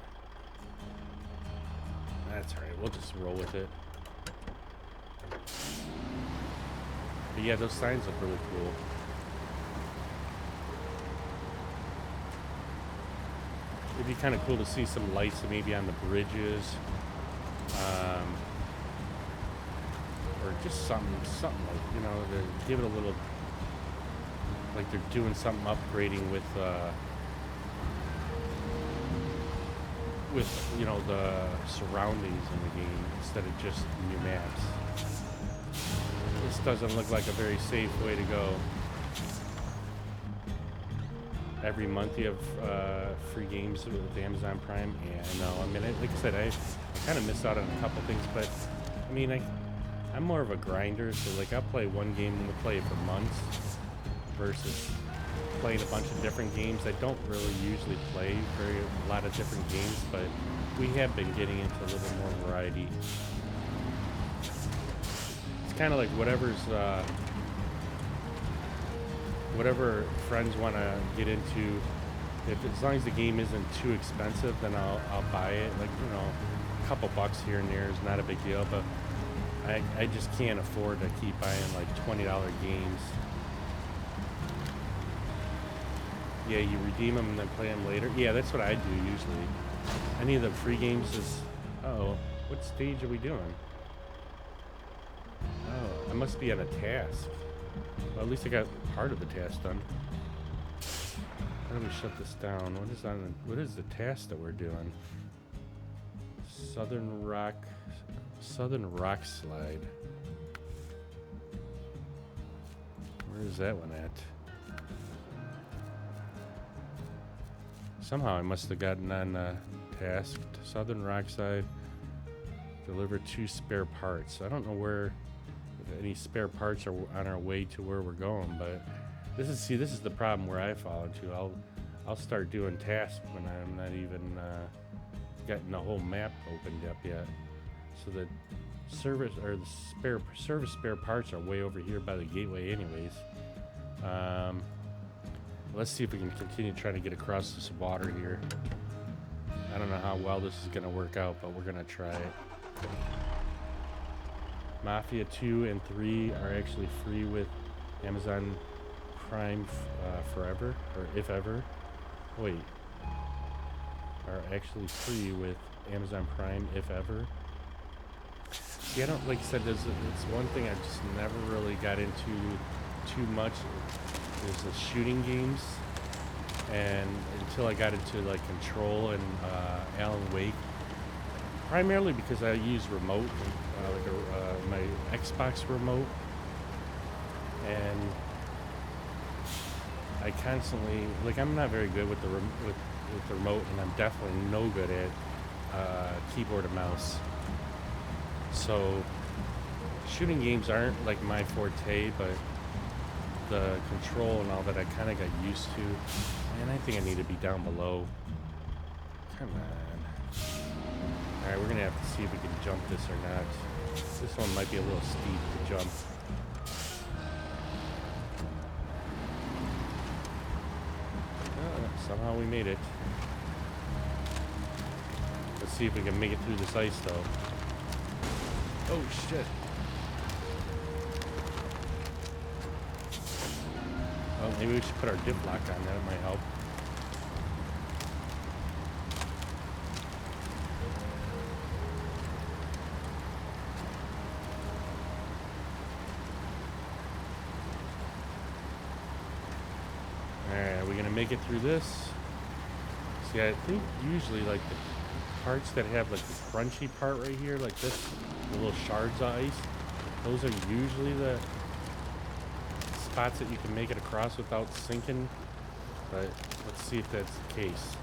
That's alright, we'll just roll with it. But yeah, those signs look really cool. It'd be kind of cool to see some lights maybe on the bridges. Or just something like, you know, to give it a little, like they're doing something upgrading with you know, the surroundings in the game instead of just new maps. This doesn't look like a very safe way to go. Every month you have free games with Amazon Prime. Yeah, I know. I mean, like I said, I kind of missed out on a couple things, but I mean, I'm more of a grinder, so like I'll play one game and we'll play it for months versus playing a bunch of different games. I don't really usually play a lot of different games, but we have been getting into a little more variety. It's kind of like whatever friends want to get into. As long as the game isn't too expensive, then I'll buy it. Like, you know, a couple bucks here and there is not a big deal, but I just can't afford to keep buying like $20 games. Yeah, you redeem them and then play them later. Yeah, that's what I do usually. Any of the free games is... Oh, what stage are we doing? Oh, I must be on a task. Well, at least I got part of the task done. How do we shut this down? What is the task that we're doing? Southern Rock Slide. Where is that one at? Somehow I must have gotten on tasked. Southern Rock Slide. Deliver 2 spare parts. I don't know where if any spare parts are on our way to where we're going, but this is the problem where I fall into. I'll start doing tasks when I'm not even getting the whole map opened up yet. So the service spare parts are way over here by the gateway anyways. Let's see if we can continue trying to get across this water here. I don't know how well this is going to work out, but we're going to try it. Mafia 2 and 3 are actually free with Amazon Prime forever, or if ever. Wait. Are actually free with Amazon Prime if ever. See, I don't, like I said, it's one thing I just never really got into too much is the shooting games. And until I got into like Control and Alan Wake, primarily because I use remote, my Xbox remote, and I constantly, like, I'm not very good with the remote, and I'm definitely no good at keyboard and mouse. So shooting games aren't like my forte, but the Control and all that I kind of got used to. And I think I need to be down below. Come on. Alright, we're going to have to see if we can jump this or not. This one might be a little steep to jump. Somehow we made it. Let's see if we can make it through this ice, though. Oh, shit. Oh, maybe we should put our dip lock on. That might help. Alright, are we going to make it through this? See, I think usually, like, the parts that have, like, the crunchy part right here, like this, the little shards of ice, those are usually the spots that you can make it across without sinking, but let's see if that's the case.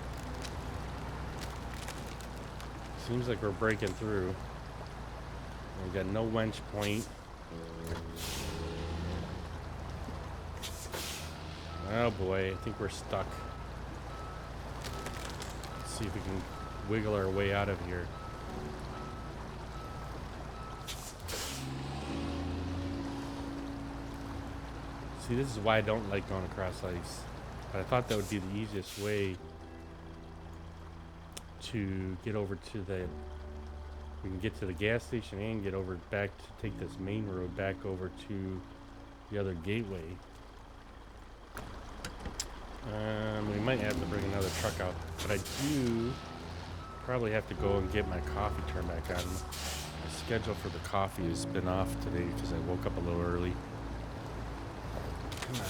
Seems like we're breaking through. We got no winch point. Oh boy, I think we're stuck. Let's see if we can wiggle our way out of here. See, this is why I don't like going across ice. But I thought that would be the easiest way to get over to the... We can get to the gas station and get over back to take this main road back over to the other gateway. We might have to bring another truck out, but I do probably have to go and get my coffee turned back on. My schedule for the coffee has been off today because I woke up a little early. Come on.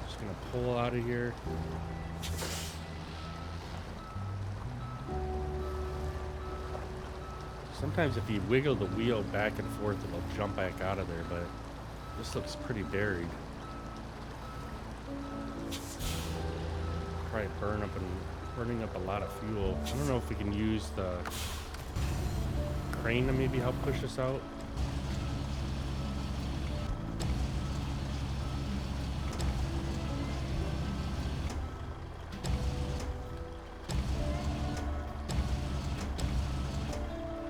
Just gonna pull out of here. Sometimes if you wiggle the wheel back and forth, it'll jump back out of there, but this looks pretty buried. Probably burning up a lot of fuel. I don't know if we can use the crane to maybe help push us out.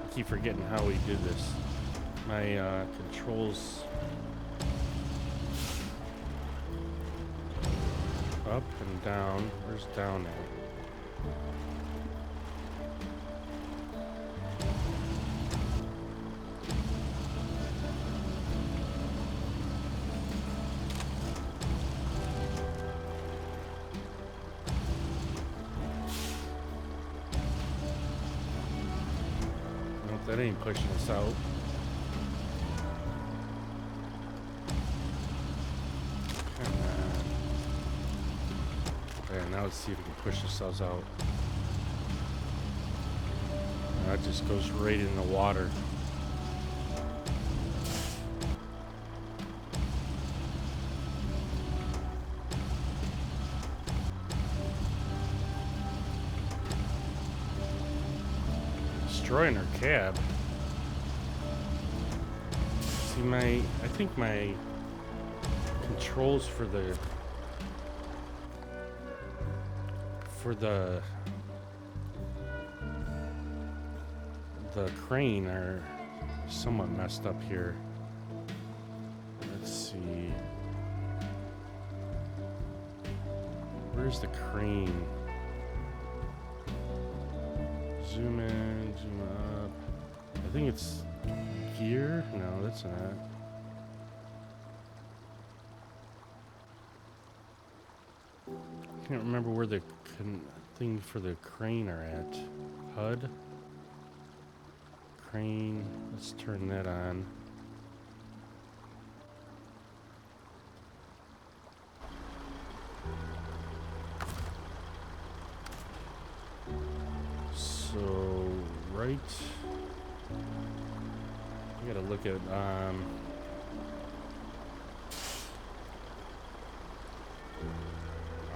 I keep forgetting how we did this. My controls up and down. Where's down at? Nope, that ain't pushing us out. Now let's see if we can push ourselves out. That just goes right in the water. Destroying our cab. See, I think my controls for the crane are somewhat messed up here. Let's see. Where's the crane? Zoom in, zoom up. I think it's gear? No, that's not. I can't remember where the thing for the crane are at. HUD? Crane. Let's turn that on. So, right. We gotta look at,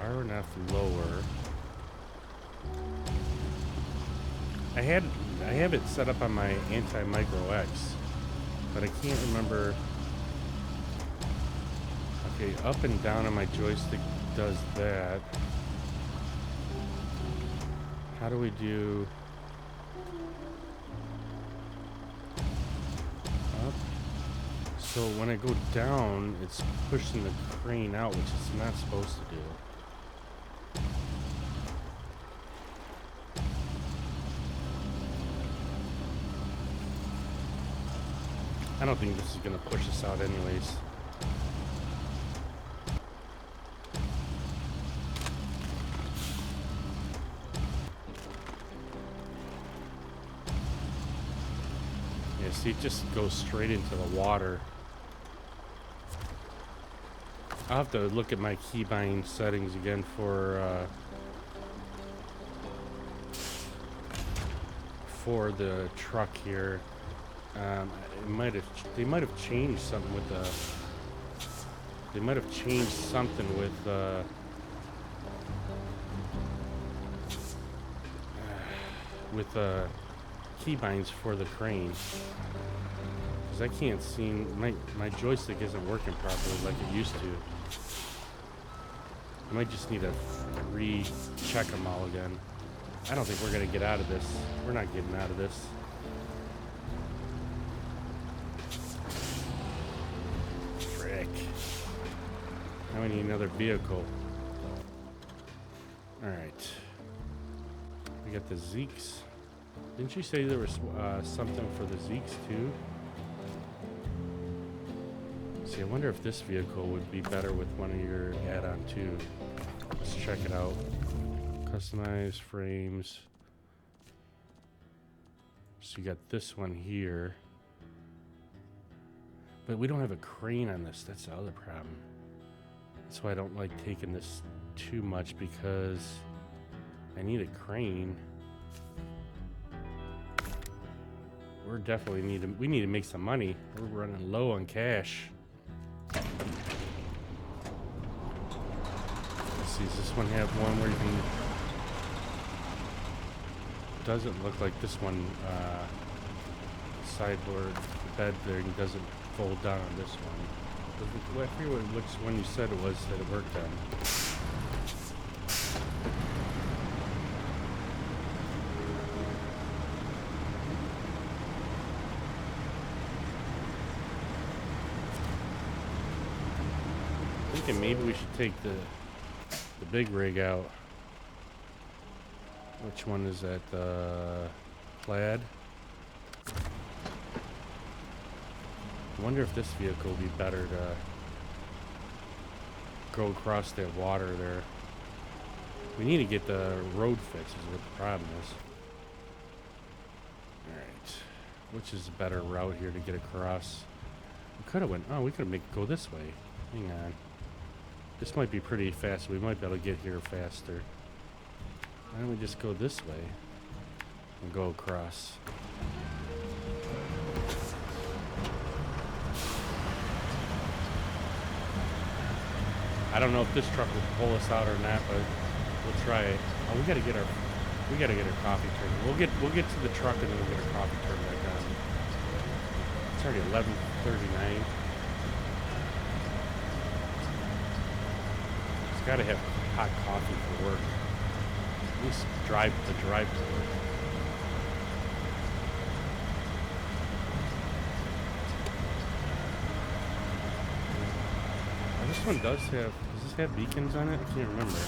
R&F lower. I have it set up on my Anti-Micro X, but I can't remember. Okay, up and down on my joystick does that. How do we do up? So when I go down, it's pushing the crane out, which it's not supposed to do. I don't think this is going to push us out anyways. Yeah, see, it just goes straight into the water. I'll have to look at my keybind settings again for the truck here. They might have changed something with the. They might have changed something with keybinds for the crane, because I can't seem my joystick isn't working properly like it used to. I might just need to recheck them all again. I don't think we're gonna get out of this. We're not getting out of this. Frick. Now we need another vehicle. Alright. We got the Zeeks. Didn't you say there was something for the Zeeks too? See, I wonder if this vehicle would be better with one of your add-on too. Let's check it out. Customize frames. So you got this one here. But we don't have a crane on this. That's the other problem. That's why I don't like taking this too much, because I need a crane. We need to make some money. We're running low on cash. Let's see, does this one have one where you can... Doesn't look like this one, sideboard bed thing doesn't fold down on this one. I forget which one you said it was that it worked on. Thinking maybe we should take the big rig out. Which one is that? Plaid. I wonder if this vehicle would be better to go across that water there. We need to get the road fixed is what the problem is. Alright. Which is a better route here to get across? We could have went... Oh, we could have go this way. Hang on. This might be pretty fast. We might be able to get here faster. Why don't we just go this way and go across? I don't know if this truck will pull us out or not, but we'll try it. Oh, we gotta get our coffee turned. We'll get to the truck and then we'll get our coffee turned back on. It's already 11:39. It's gotta have hot coffee for work. At least drive to work. Oh, this one does this have beacons on it? I can't remember.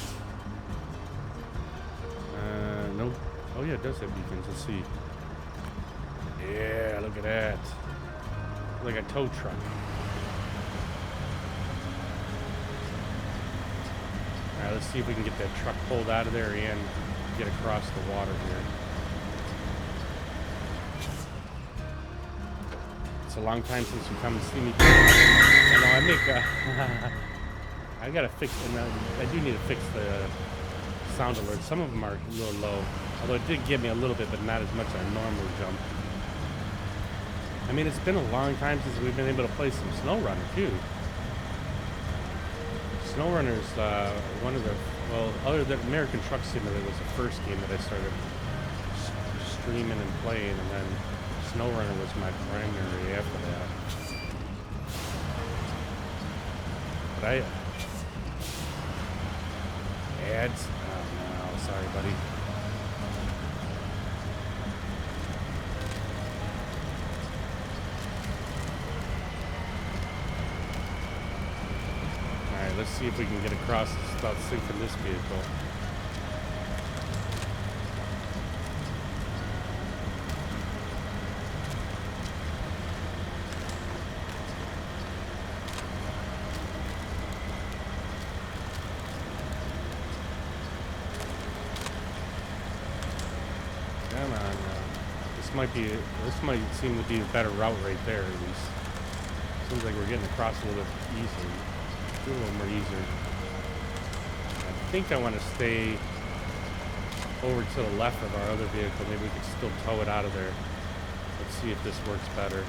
No. Oh yeah, it does have beacons. Let's see. Yeah, look at that. Like a tow truck. Alright, let's see if we can get that truck pulled out of there and get across the water here. It's a long time since you come and see me. I know, I gotta fix, and I do need to fix the sound alerts. Some of them are a little low, although it did give me a little bit, but not as much as I normally jump. I mean, it's been a long time since we've been able to play some SnowRunner too. SnowRunner's one of the, well, other than American Truck Simulator was the first game that I started streaming and playing, and then SnowRunner was my primary after that. But ads? Oh no, sorry buddy. Let's see if we can get across without sinking this vehicle. Come on. This might seem to be a better route right there at least. Seems like we're getting across a little bit easily. A little more easier. I think I want to stay over to the left of our other vehicle. Maybe we could still tow it out of there. Let's see if this works better.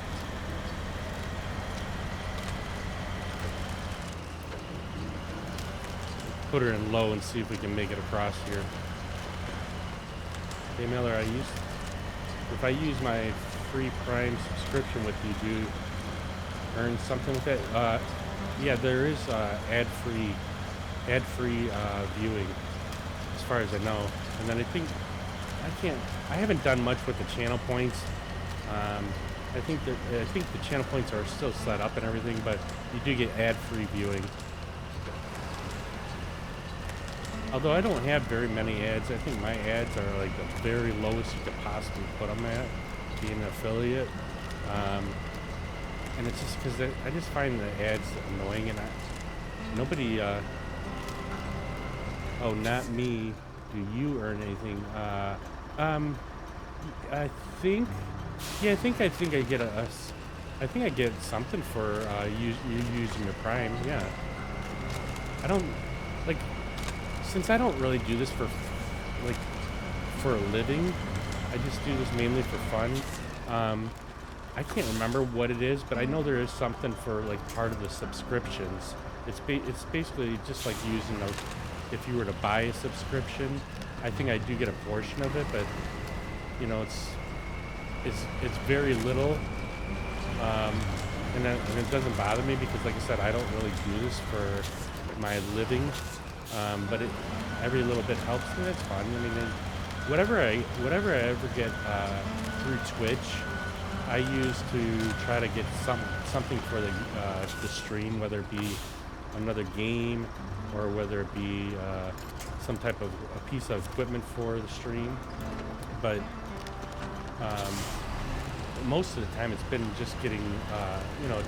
Put her in low and see if we can make it across here. Hey Miller, if I use my free Prime subscription with you, do you earn something with it? Yeah, there is ad-free viewing, as far as I know. And then I think I can't. I haven't done much with the channel points. Um, I think the channel points are still set up and everything, but you do get ad-free viewing. Although I don't have very many ads, I think my ads are like the very lowest you could possibly put them at, being an affiliate. Um, and it's just because I just find the ads annoying, and nobody. Oh, not me. Do you earn anything? Um, I think. Yeah, I think I get I think I get something for you using your Prime. Yeah, I don't like since I don't really do this like for a living. I just do this mainly for fun. Um, I can't remember what it is, but I know there is something for like part of the subscriptions. It's basically just like using those. If you were to buy a subscription, I think I do get a portion of it, but it's very little, and it doesn't bother me because, like I said, I don't really do this for my living. But every little bit helps me. That's fun. I mean, whatever I ever get through Twitch, I use to try to get something for the stream, whether it be another game or whether it be some type of a piece of equipment for the stream. But um, most of the time, it's been just getting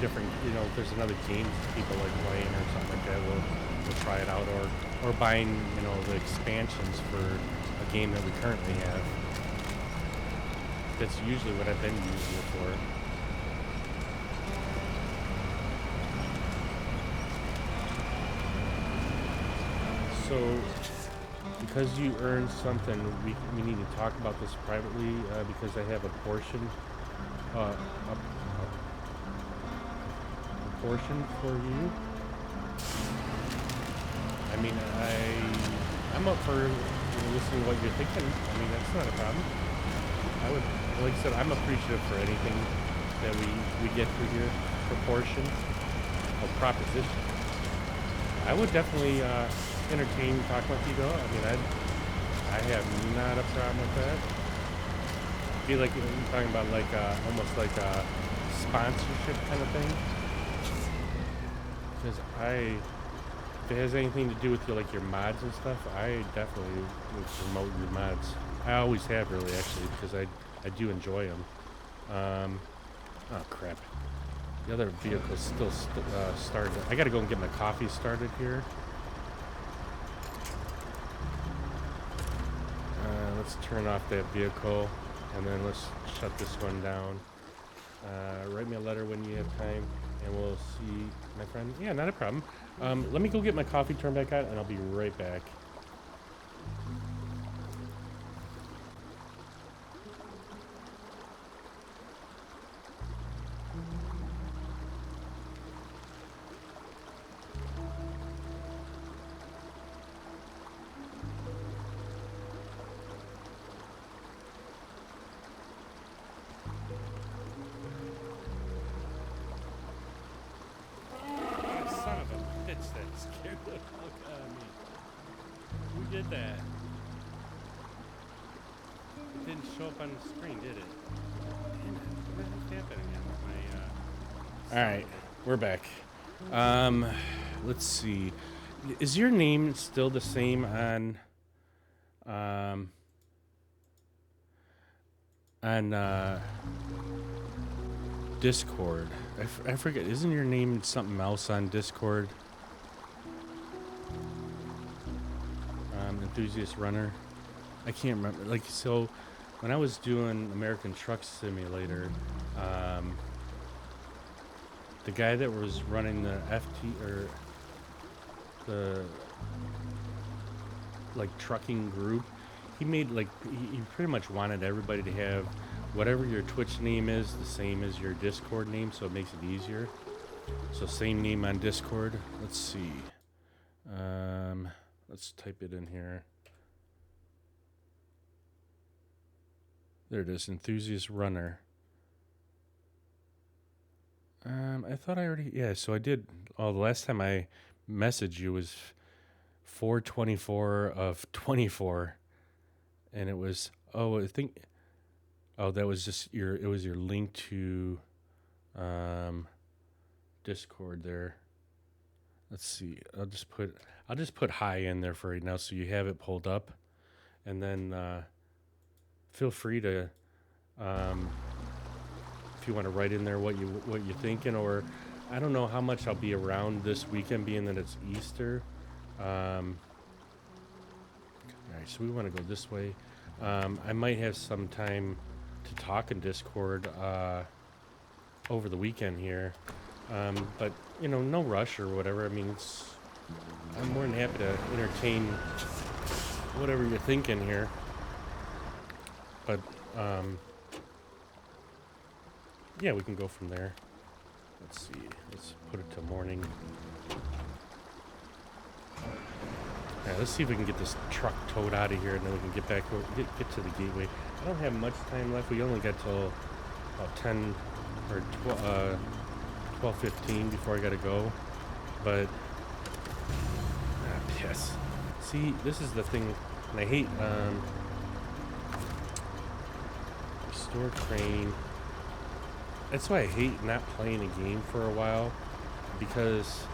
different. If there's another game people like playing or something like that, we'll try it out, or buying the expansions for a game that we currently have. That's usually what I've been using it for. So, because you earned something, we need to talk about this privately because I have a portion, a portion for you. I mean, I'm up for listening to what you're thinking. I mean, that's not a problem. I would, like I said, I'm appreciative for anything that we get through here. Proportion of proposition. I would definitely entertain talking with you though. I mean, I have not a problem with that. Be like you're talking about like almost like a sponsorship kind of thing. Because if it has anything to do with your mods and stuff, I definitely would promote your mods. I always have, really, actually, because I do enjoy them. Oh crap! The other vehicle's still started. I gotta go and get my coffee started here. Let's turn off that vehicle, and then let's shut this one down. Write me a letter when you have time, and we'll see, my friend. Yeah, not a problem. Let me go get my coffee turned back on, and I'll be right back. Son of a bitch, that scared the fuck out of me. Who did that? It didn't show up on the screen, did it? Damn it. What is happening with my, Alright, we're back. Let's see. Is your name still the same on Discord? I forget. Isn't your name something else on Discord? Enthusiast Runner. I can't remember. Like, so when I was doing American Truck Simulator, the guy that was running the FT or the trucking group, he made he pretty much wanted everybody to have whatever your Twitch name is, the same as your Discord name, so it makes it easier. So same name on Discord. Let's see. Let's type it in here. There it is, Enthusiast Runner. I thought I already, yeah, so I did. Oh, the last time I messaged you was 4/24/24, and it was Oh, I think. Oh, that was just your. It was your link to um, Discord there. Let's see. I'll just put hi in there for right now, so you have it pulled up, and then feel free to um, if you want to write in there what you're thinking, or I don't know how much I'll be around this weekend, being that it's Easter. Um, all right, so we want to go this way. I might have some time to talk in Discord over the weekend here, but no rush or whatever. I mean, I'm more than happy to entertain whatever you're thinking here. But yeah, we can go from there. Let's see. Let's put it to morning. Yeah, let's see if we can get this truck towed out of here, and then we can get back get to the gateway. I don't have much time left. We only got till about 10 or 12:15 before I got to go. But yes, see, this is the thing, and I hate restore train. That's why I hate not playing a game for a while, because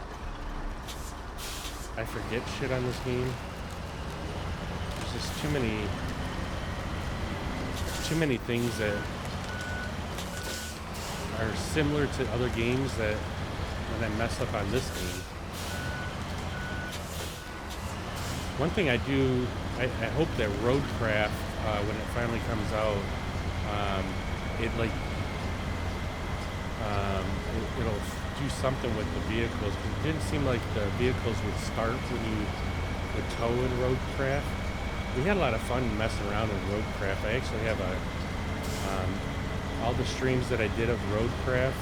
I forget shit on this game. There's just too many things that are similar to other games that when I mess up on this game. One thing I do, I hope that Roadcraft, when it finally comes out, it'll do something with the vehicles. It didn't seem like the vehicles would start when you would tow in Roadcraft. We had a lot of fun messing around in Roadcraft. I actually have all the streams that I did of Roadcraft.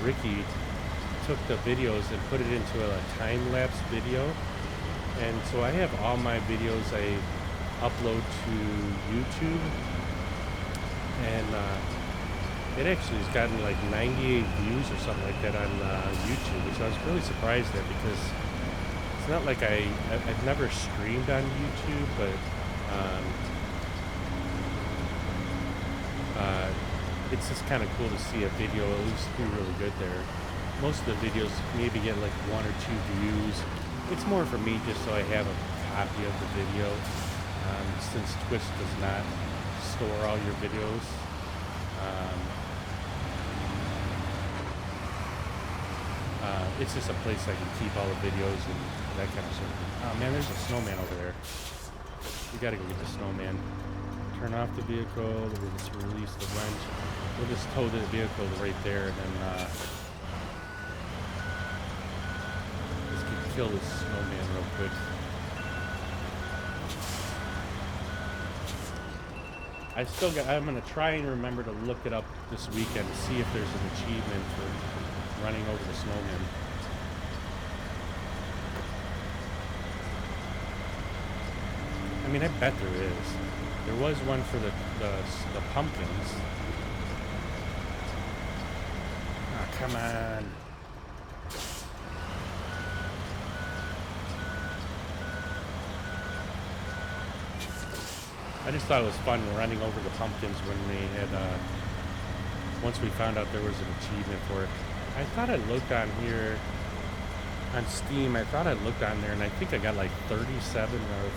Ricky took the videos and put it into a time-lapse video. And so I have all my videos I upload to YouTube. And it actually has gotten like 98 views or something like that on YouTube, which I was really surprised at, because it's not like I've never streamed on YouTube, but it's just kind of cool to see a video at least do really good there. Most of the videos maybe get like 1 or 2 views. It's more for me just so I have a copy of the video, since Twitch does not store all your videos. It's just a place I can keep all the videos and that kind of stuff. Oh man, there's a snowman over there. We gotta go get the snowman. Turn off the vehicle. We'll just release the wrench. We'll just tow the vehicle right there, and then let's kill this snowman real quick. I'm gonna try and remember to look it up this weekend to see if there's an achievement for running over the snowman. I mean, I bet there is. There was one for the pumpkins. Ah, come on. I just thought it was fun running over the pumpkins when they had, once we found out there was an achievement for it. I thought I looked on here, on Steam, I thought I looked on there, and I think I got like 37 of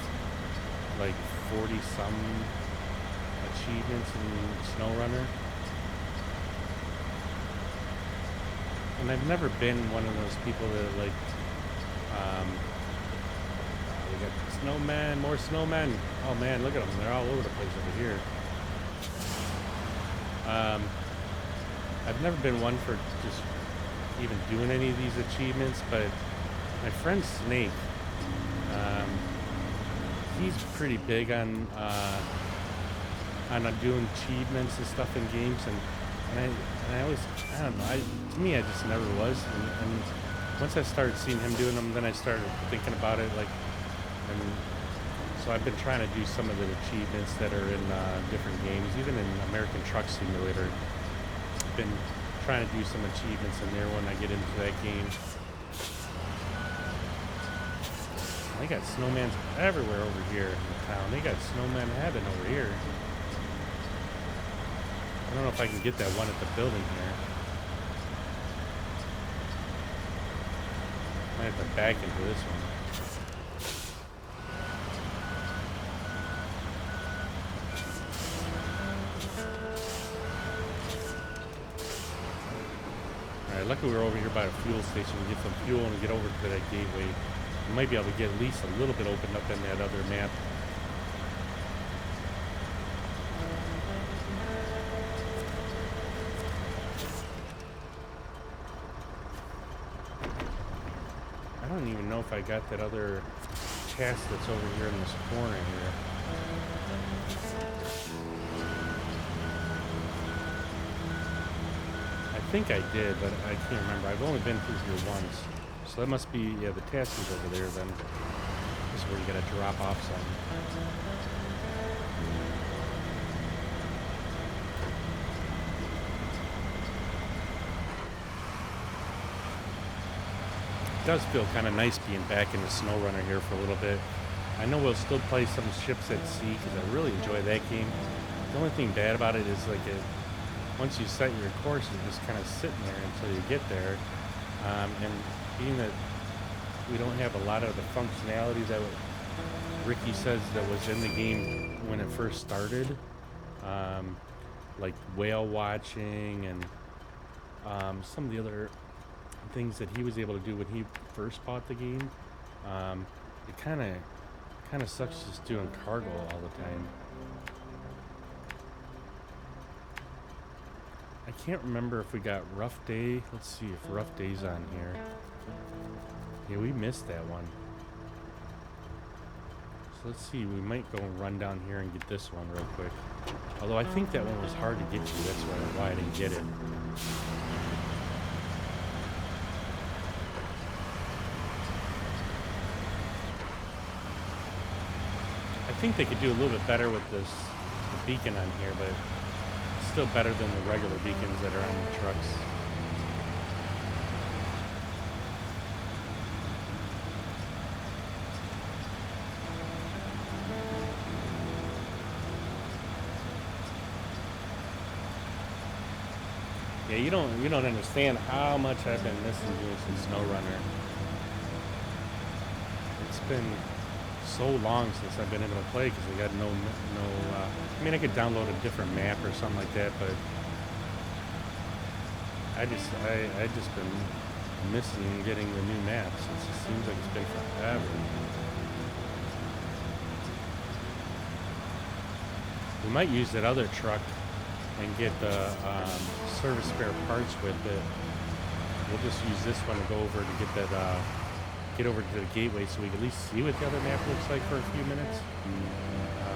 like 40 some achievements in SnowRunner. And I've never been one of those people that like, we got snowmen, more snowmen. Oh man, look at them. They're all over the place over here. I've never been one for just even doing any of these achievements, but my friend Snake, he's pretty big on doing achievements and stuff in games, and I always, I don't know, to me I just never was, and once I started seeing him doing them, then I started thinking about it, like, and so I've been trying to do some of the achievements that are in different games, even in American Truck Simulator. I've been trying to do some achievements in there when I get into that game. I They got snowmans everywhere over here in the town. They got snowman heaven over here. I don't know if I can get that one at the building here. Might have to back into this one. Alright, luckily we're over here by the fuel station. We get some fuel and get over to that gateway. We might be able to get at least a little bit opened up in that other map. I don't even know if I got that other task that's over here in this corner here. I think I did, but I can't remember. I've only been through here once. So that must be, yeah, the task is over there then. This is where you gotta drop off something. It does feel kind of nice being back in the SnowRunner here for a little bit. I know we'll still play some Ships at Sea because I really enjoy that game. The only thing bad about it is like once you set your course, you're just kind of sitting there until you get there. And being that we don't have a lot of the functionality that Ricky says that was in the game when it first started, like whale watching and some of the other things that he was able to do when he first bought the game, it kind of sucks just doing cargo all the time. I can't remember if we got Rough Day. Let's see if Rough Day's on here. Yeah, we missed that one. So let's see, we might go and run down here and get this one real quick. Although I think that one was hard to get to, that's why I didn't get it. I think they could do a little bit better with the beacon on here, but it's still better than the regular beacons that are on the trucks. Yeah, you don't understand how much I've been missing doing some SnowRunner. It's been so long since I've been able to play because I got no. I mean, I could download a different map or something like that, but I just been missing getting the new maps. It just seems like it's been forever. We might use that other truck and get the service spare parts with it. We'll just use this one to go over to get that. Get over to the gateway so we can at least see what the other map looks like for a few minutes.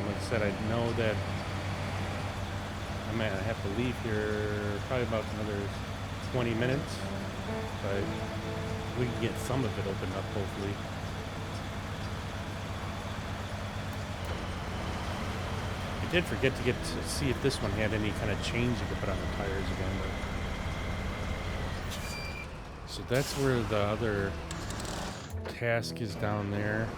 Like I said, I know that I might have to leave here probably about another 20 minutes, but we can get some of it opened up hopefully. I did forget to get to see if this one had any kind of change you could put on the tires again. But... So that's where the other task is down there.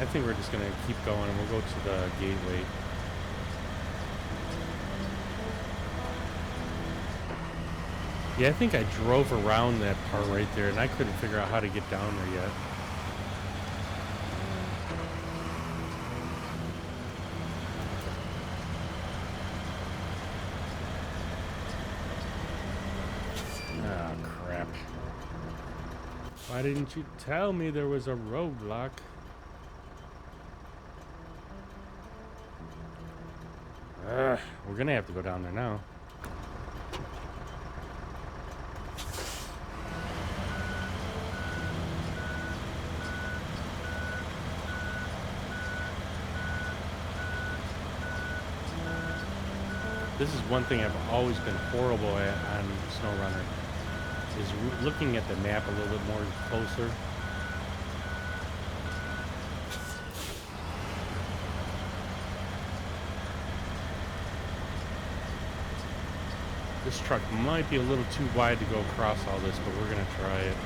I think we're just gonna keep going and we'll go to the gateway. Yeah, I think I drove around that part right there and I couldn't figure out how to get down there yet. Why didn't you tell me there was a roadblock? We're gonna have to go down there now. This is one thing I've always been horrible at on SnowRunner. Is looking at the map a little bit more closer. This truck might be a little too wide to go across all this, but we're gonna try it.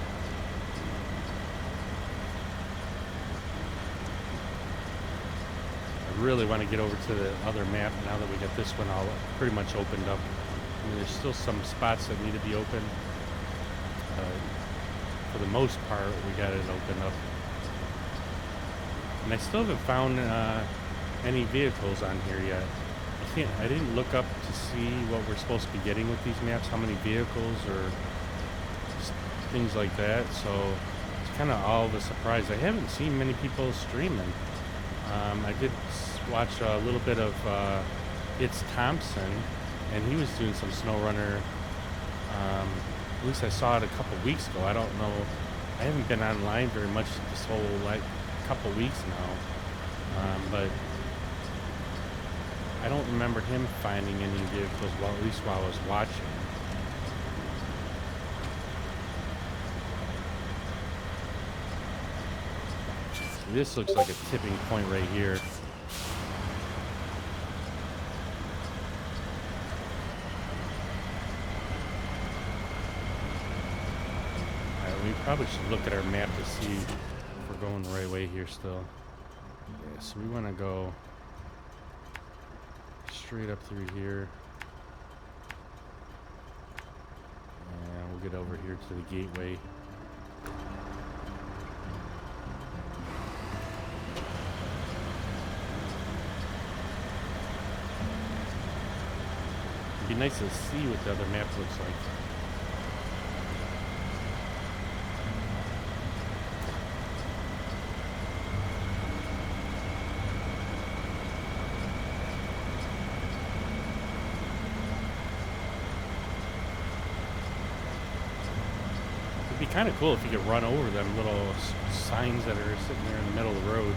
really want to get over to the other map now that we got this one all pretty much opened up. I mean, there's still some spots that need to be open. For the most part, we got it opened up. And I still haven't found any vehicles on here yet. I didn't look up to see what we're supposed to be getting with these maps, how many vehicles or things like that. So it's kind of all of a surprise. I haven't seen many people streaming. I did watch a little bit of It's Thompson, and he was doing some SnowRunner. At least I saw it a couple weeks ago. I don't know. I haven't been online very much this whole couple weeks now, but I don't remember him finding any vehicles. Well, at least while I was watching. This looks like a tipping point right here. We probably should look at our map to see if we're going the right way here still. Yeah, so we want to go straight up through here. And we'll get over here to the gateway. It'd be nice to see what the other map looks like. It'd be kind of cool if you could run over them little signs that are sitting there in the middle of the road.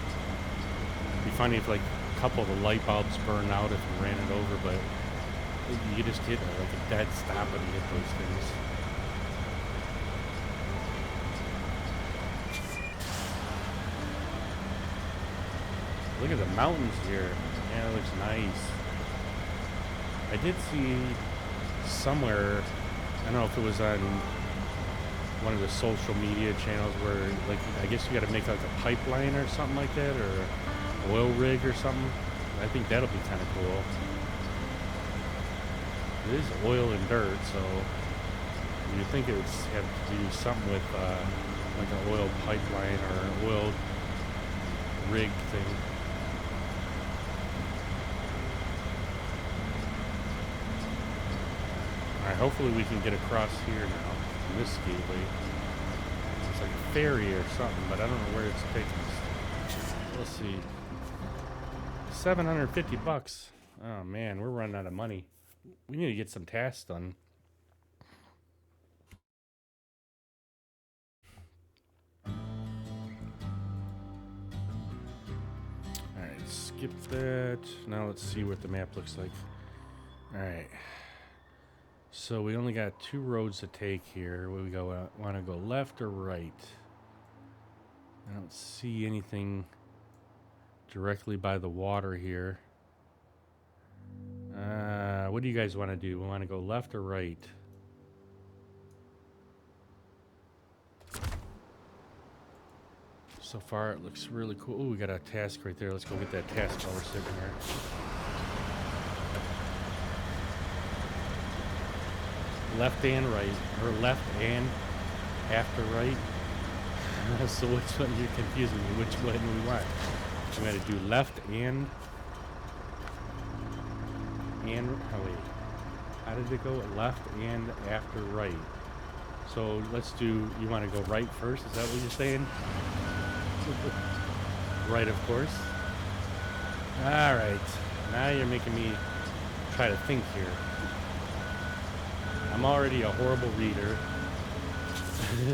It'd be funny if like a couple of the light bulbs burned out if you ran it over, but you just hit like a dead stop and hit those things. Look at the mountains here. Yeah, it looks nice. I did see somewhere, I don't know if it was on one of the social media channels where, like, I guess you got to make like a pipeline or something like that, or an oil rig or something. I think that'll be kind of cool. It is oil and dirt, so you think it would have to do something with like an oil pipeline or an oil rig thing. Alright, hopefully we can get across here now from this gateway. It's like a ferry or something, but I don't know where it's taking us. Let's see. 750 bucks. Oh man, we're running out of money. We need to get some tasks done. Alright, skip that. Now let's see what the map looks like. Alright. So we only got 2 roads to take here. We go want to go left or right? I don't see anything directly by the water here. What do you guys want to do? We want to go left or right? So far it looks really cool. Oh, we got a task right there. Let's go get that task while we're sitting here. Left and right, or left and after right. So which one? You're confusing me. Which one do we want? We got to do left and. Oh wait, how did it go? Left and after right. So let's do. You want to go right first? Is that what you're saying? Right, of course. All right. Now you're making me try to think here. I'm already a horrible reader,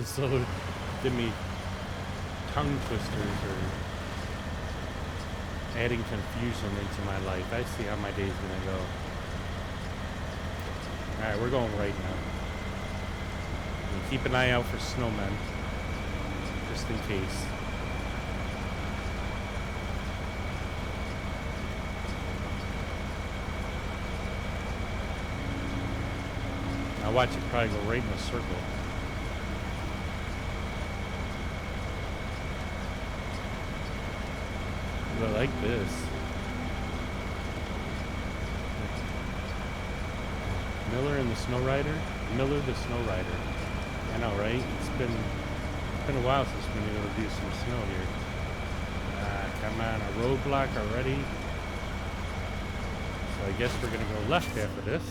so give me tongue twisters or adding confusion into my life. I see how my day's gonna go. Alright, we're going right now. And keep an eye out for snowmen, just in case. Now watch it probably go right in a circle. But I like this. Miller and the Snow Rider? Miller the Snow Rider. I know, right? It's been a while since we've been able to do some snow here. Come on, a roadblock already. So I guess we're gonna go left after this.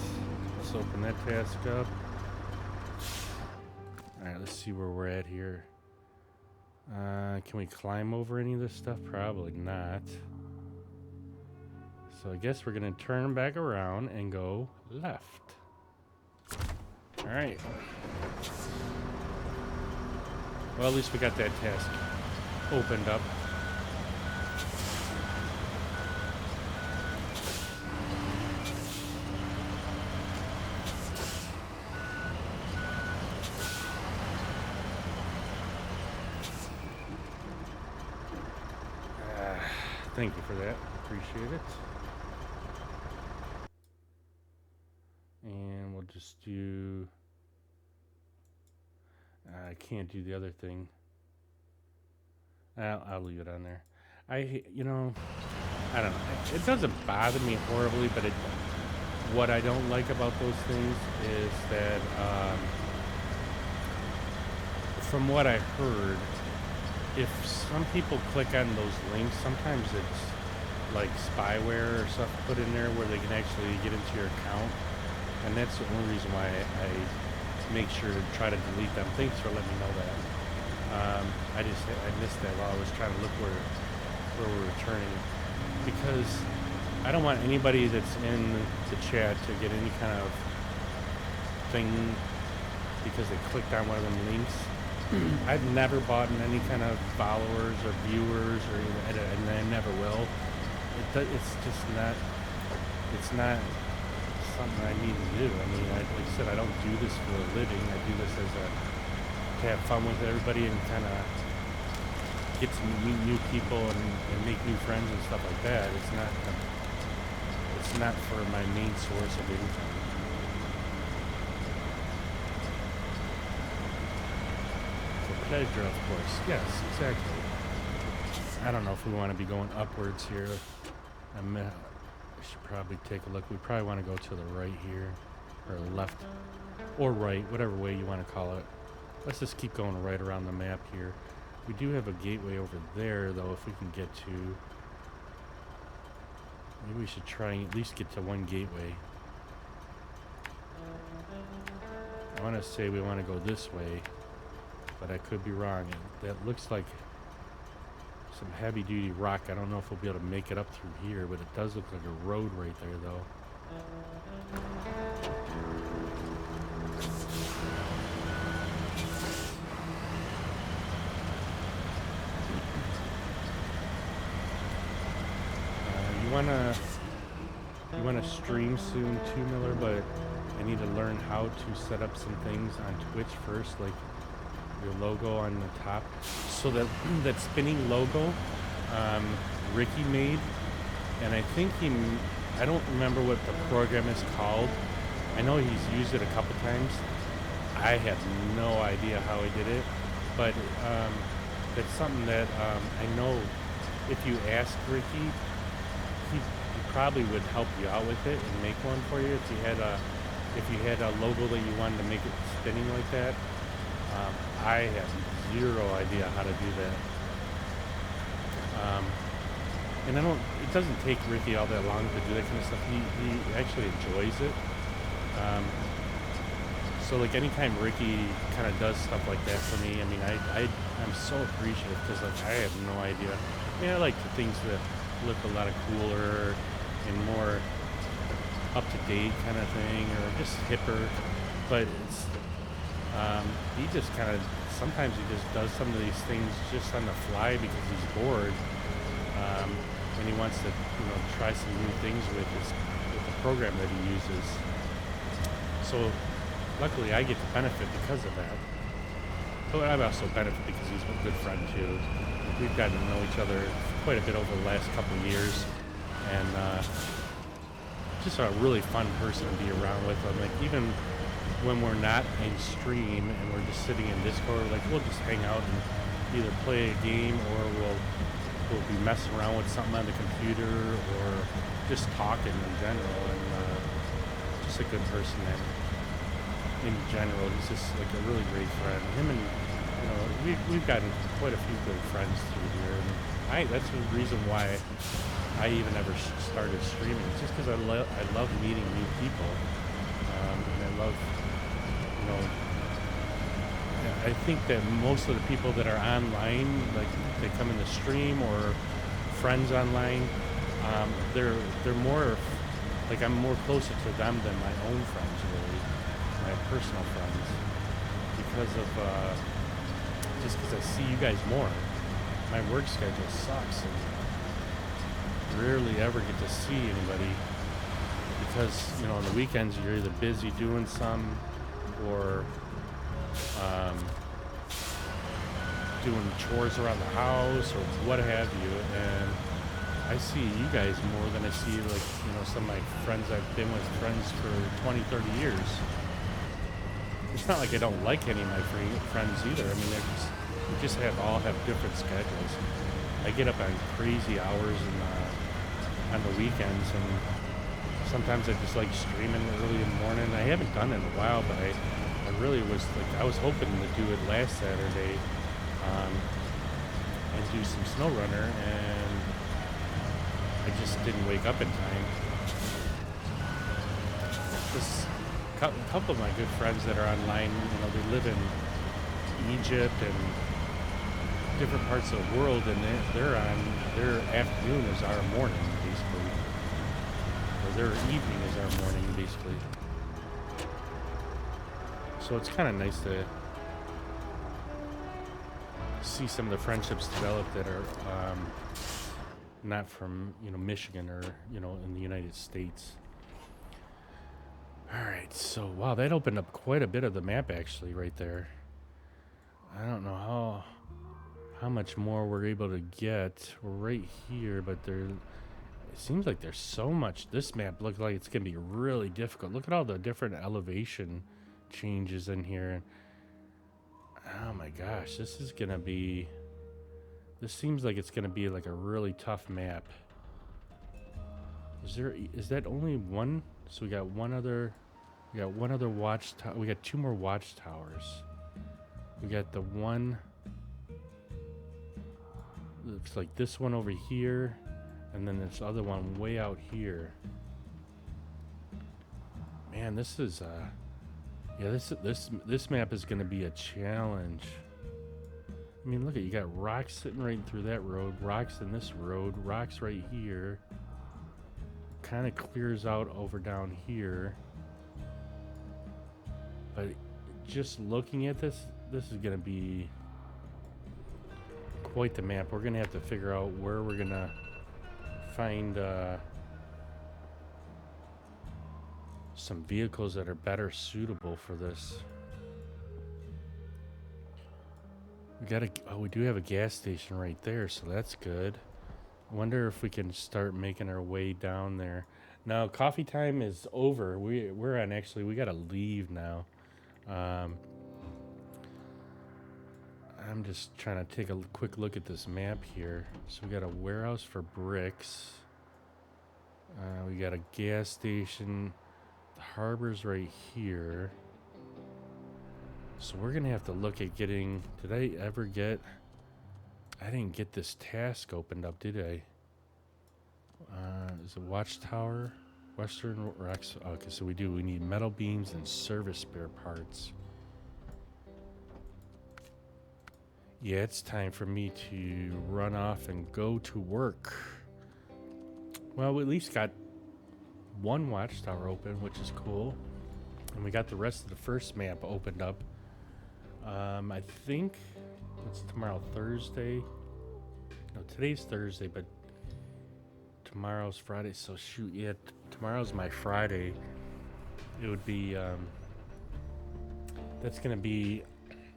Let's open that task up. Alright, let's see where we're at here. Can we climb over any of this stuff? Probably not. So I guess we're gonna turn back around and go left. Alright. Well, at least we got that task opened up. Thank you for that. Appreciate it. And we'll just do... I can't do the other thing. I'll leave it on there. You know, I don't know. It doesn't bother me horribly, but what I don't like about those things is that, from what I heard, if some people click on those links, sometimes it's like spyware or stuff put in there where they can actually get into your account. And that's the only reason why I make sure to try to delete them. Thanks for letting me know that. I missed that while I was trying to look where we're returning, because I don't want anybody that's in the chat to get any kind of thing because they clicked on one of them links. I've never bought any kind of followers or viewers, and I never will. It's just not. It's not something I need to do. I mean, like I said, I don't do this for a living. I do this to have fun with everybody and kind of get to meet new people and make new friends and stuff like that. It's not for my main source of income. For pleasure, of course. Yes, exactly. I don't know if we want to be going upwards here. I should probably take a look. We probably want to go to the right here, or left, or right, whatever way you want to call it. Let's just keep going right around the map here. We do have a gateway over there, though, if we can get to. Maybe we should try and at least get to one gateway. I want to say we want to go this way, but I could be wrong. That looks like some heavy-duty rock. I don't know if we'll be able to make it up through here, but it does look like a road right there, though. You wanna stream soon too, Miller, but I need to learn how to set up some things on Twitch first, like your logo on the top. So that spinning logo, Ricky made, and I think I don't remember what the program is called. I know he's used it a couple times. I have no idea how he did it, but it's something that I know if you ask Ricky, he probably would help you out with it and make one for you if you had a logo that you wanted to make it spinning like that. I have zero idea how to do that. And it doesn't take Ricky all that long to do that kind of stuff. He actually enjoys it. So like anytime Ricky kind of does stuff like that for me, I mean, I'm so appreciative because like I have no idea. I mean, I like the things that look a lot of cooler and more up to date kind of thing, or just hipper. But it's he just kind of sometimes he just does some of these things just on the fly because he's bored, and he wants to try some new things with the program that he uses. So luckily I get to benefit because of that. But I also benefit because he's a good friend too. We've gotten to know each other quite a bit over the last couple of years, and just a really fun person to be around with. Like even when we're not in stream and we're just sitting in Discord, like we'll just hang out and either play a game or we'll be messing around with something on the computer or just talking in general. And just a good person, man. in general. He's just like a really great friend. Him and we've gotten quite a few good friends through here, and that's the reason why I even ever started streaming. It's just because I love meeting new people, and I love you know I think that most of the people that are online, like they come in the stream or friends online, they're more like I'm more closer to them than my own friends, really, my personal friends, because of just because I see you guys more. My work schedule sucks, and rarely ever get to see anybody because on the weekends you're either busy doing some or um, doing chores around the house or what have you, and I see you guys more than I see like some of my friends I've been with friends for 20, 30 years. It's not like I don't like any of my friends either. I mean, we just all have different schedules. I get up on crazy hours on the weekends, and sometimes I just like streaming early in the morning. I haven't done it in a while, but I really was like I was hoping to do it last Saturday, um, and do some snow runner, and I just didn't wake up in time. This couple of my good friends that are online, they live in Egypt and different parts of the world, and they're on their afternoon is our morning, basically, or their evening is our morning, basically. So it's kind of nice to see some of the friendships develop that are not from Michigan or in the United States. All right, so wow, that opened up quite a bit of the map actually, right there. I don't know how much more we're able to get. We're right here, but it seems like there's so much. This map looks like it's gonna be really difficult. Look at all the different elevation changes in here. Oh my gosh, this seems like it's gonna be like a really tough map. Is that only one? So we got one other watch tower. We got two more watchtowers. We got the one, looks like this one over here, and then this other one way out here. Man, this is this map is gonna be a challenge. I mean, look at, you got rocks sitting right through that road, rocks in this road, rocks right here. Kind of clears out over down here. But just looking at this is gonna be quite the map. We're gonna have to figure out where we're gonna find some vehicles that are better suitable for this. We do have a gas station right there, so that's good. I wonder if we can start making our way down there. Now, coffee time is over. We gotta leave now. I'm just trying to take a quick look at this map here. So we got a warehouse for bricks. We got a gas station. The harbor's right here. So we're gonna have to look at getting. I didn't get this task opened up, did I? Is it watchtower? Western Rocks. Okay, so we need metal beams and service spare parts. Yeah, it's time for me to run off and go to work. Well, we at least got one watchtower open, which is cool. And we got the rest of the first map opened up. I think it's tomorrow, Thursday. No, today's Thursday, but tomorrow's Friday. So shoot, yeah, tomorrow's my Friday. It would be, that's going to be,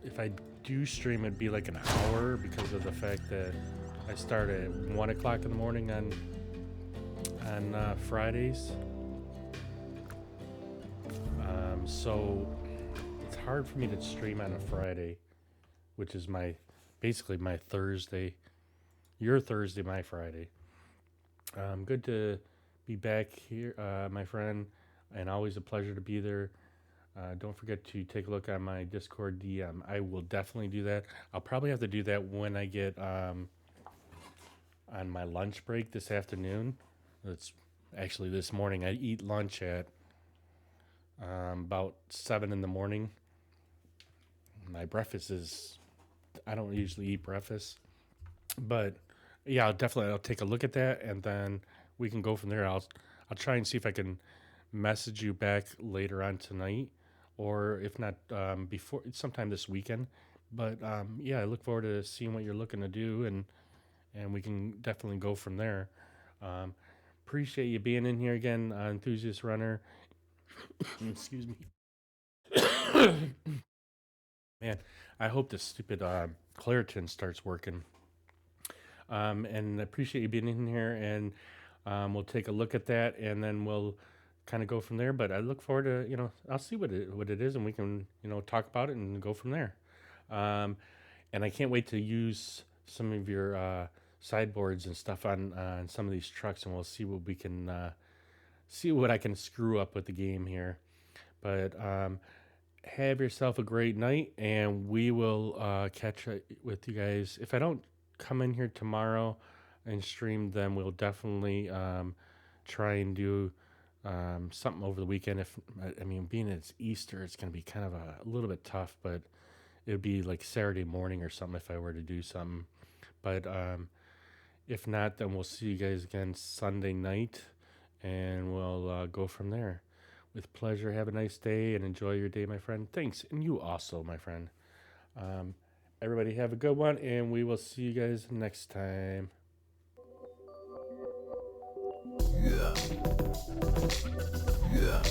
if I do stream, it'd be like an hour because of the fact that I start at 1 o'clock in the morning on Fridays. So it's hard for me to stream on a Friday, which is basically my Thursday. Your Thursday, my Friday. Good to be back here, my friend, and always a pleasure to be there. Don't forget to take a look at my Discord DM. I will definitely do that. I'll probably have to do that when I get on my lunch break this afternoon. It's actually this morning. I eat lunch at about 7 in the morning. My breakfast is, I don't usually eat breakfast, but yeah, I'll take a look at that, and then we can go from there. I'll try and see if I can message you back later on tonight, or if not, before sometime this weekend. But yeah, I look forward to seeing what you're looking to do, and we can definitely go from there. Um, Appreciate you being in here again, enthusiast runner. Excuse me, man. I hope this stupid Claritin starts working. And I appreciate you being in here, and we'll take a look at that, and then we'll kind of go from there. But I look forward to, I'll see what it is, and we can, talk about it and go from there. Um, and I can't wait to use some of your sideboards and stuff on some of these trucks, and we'll see what we can see what I can screw up with the game here. But have yourself a great night, and we will catch up with you guys. If I don't come in here tomorrow and stream, then we'll definitely try and do something over the weekend. If I mean, being it's Easter, it's going to be kind of a little bit tough, but it would be like Saturday morning or something if I were to do something. But if not, then we'll see you guys again Sunday night, and we'll go from there. With pleasure. Have a nice day and enjoy your day, my friend. Thanks. And you also, my friend. Everybody have a good one, and we will see you guys next time. Yeah.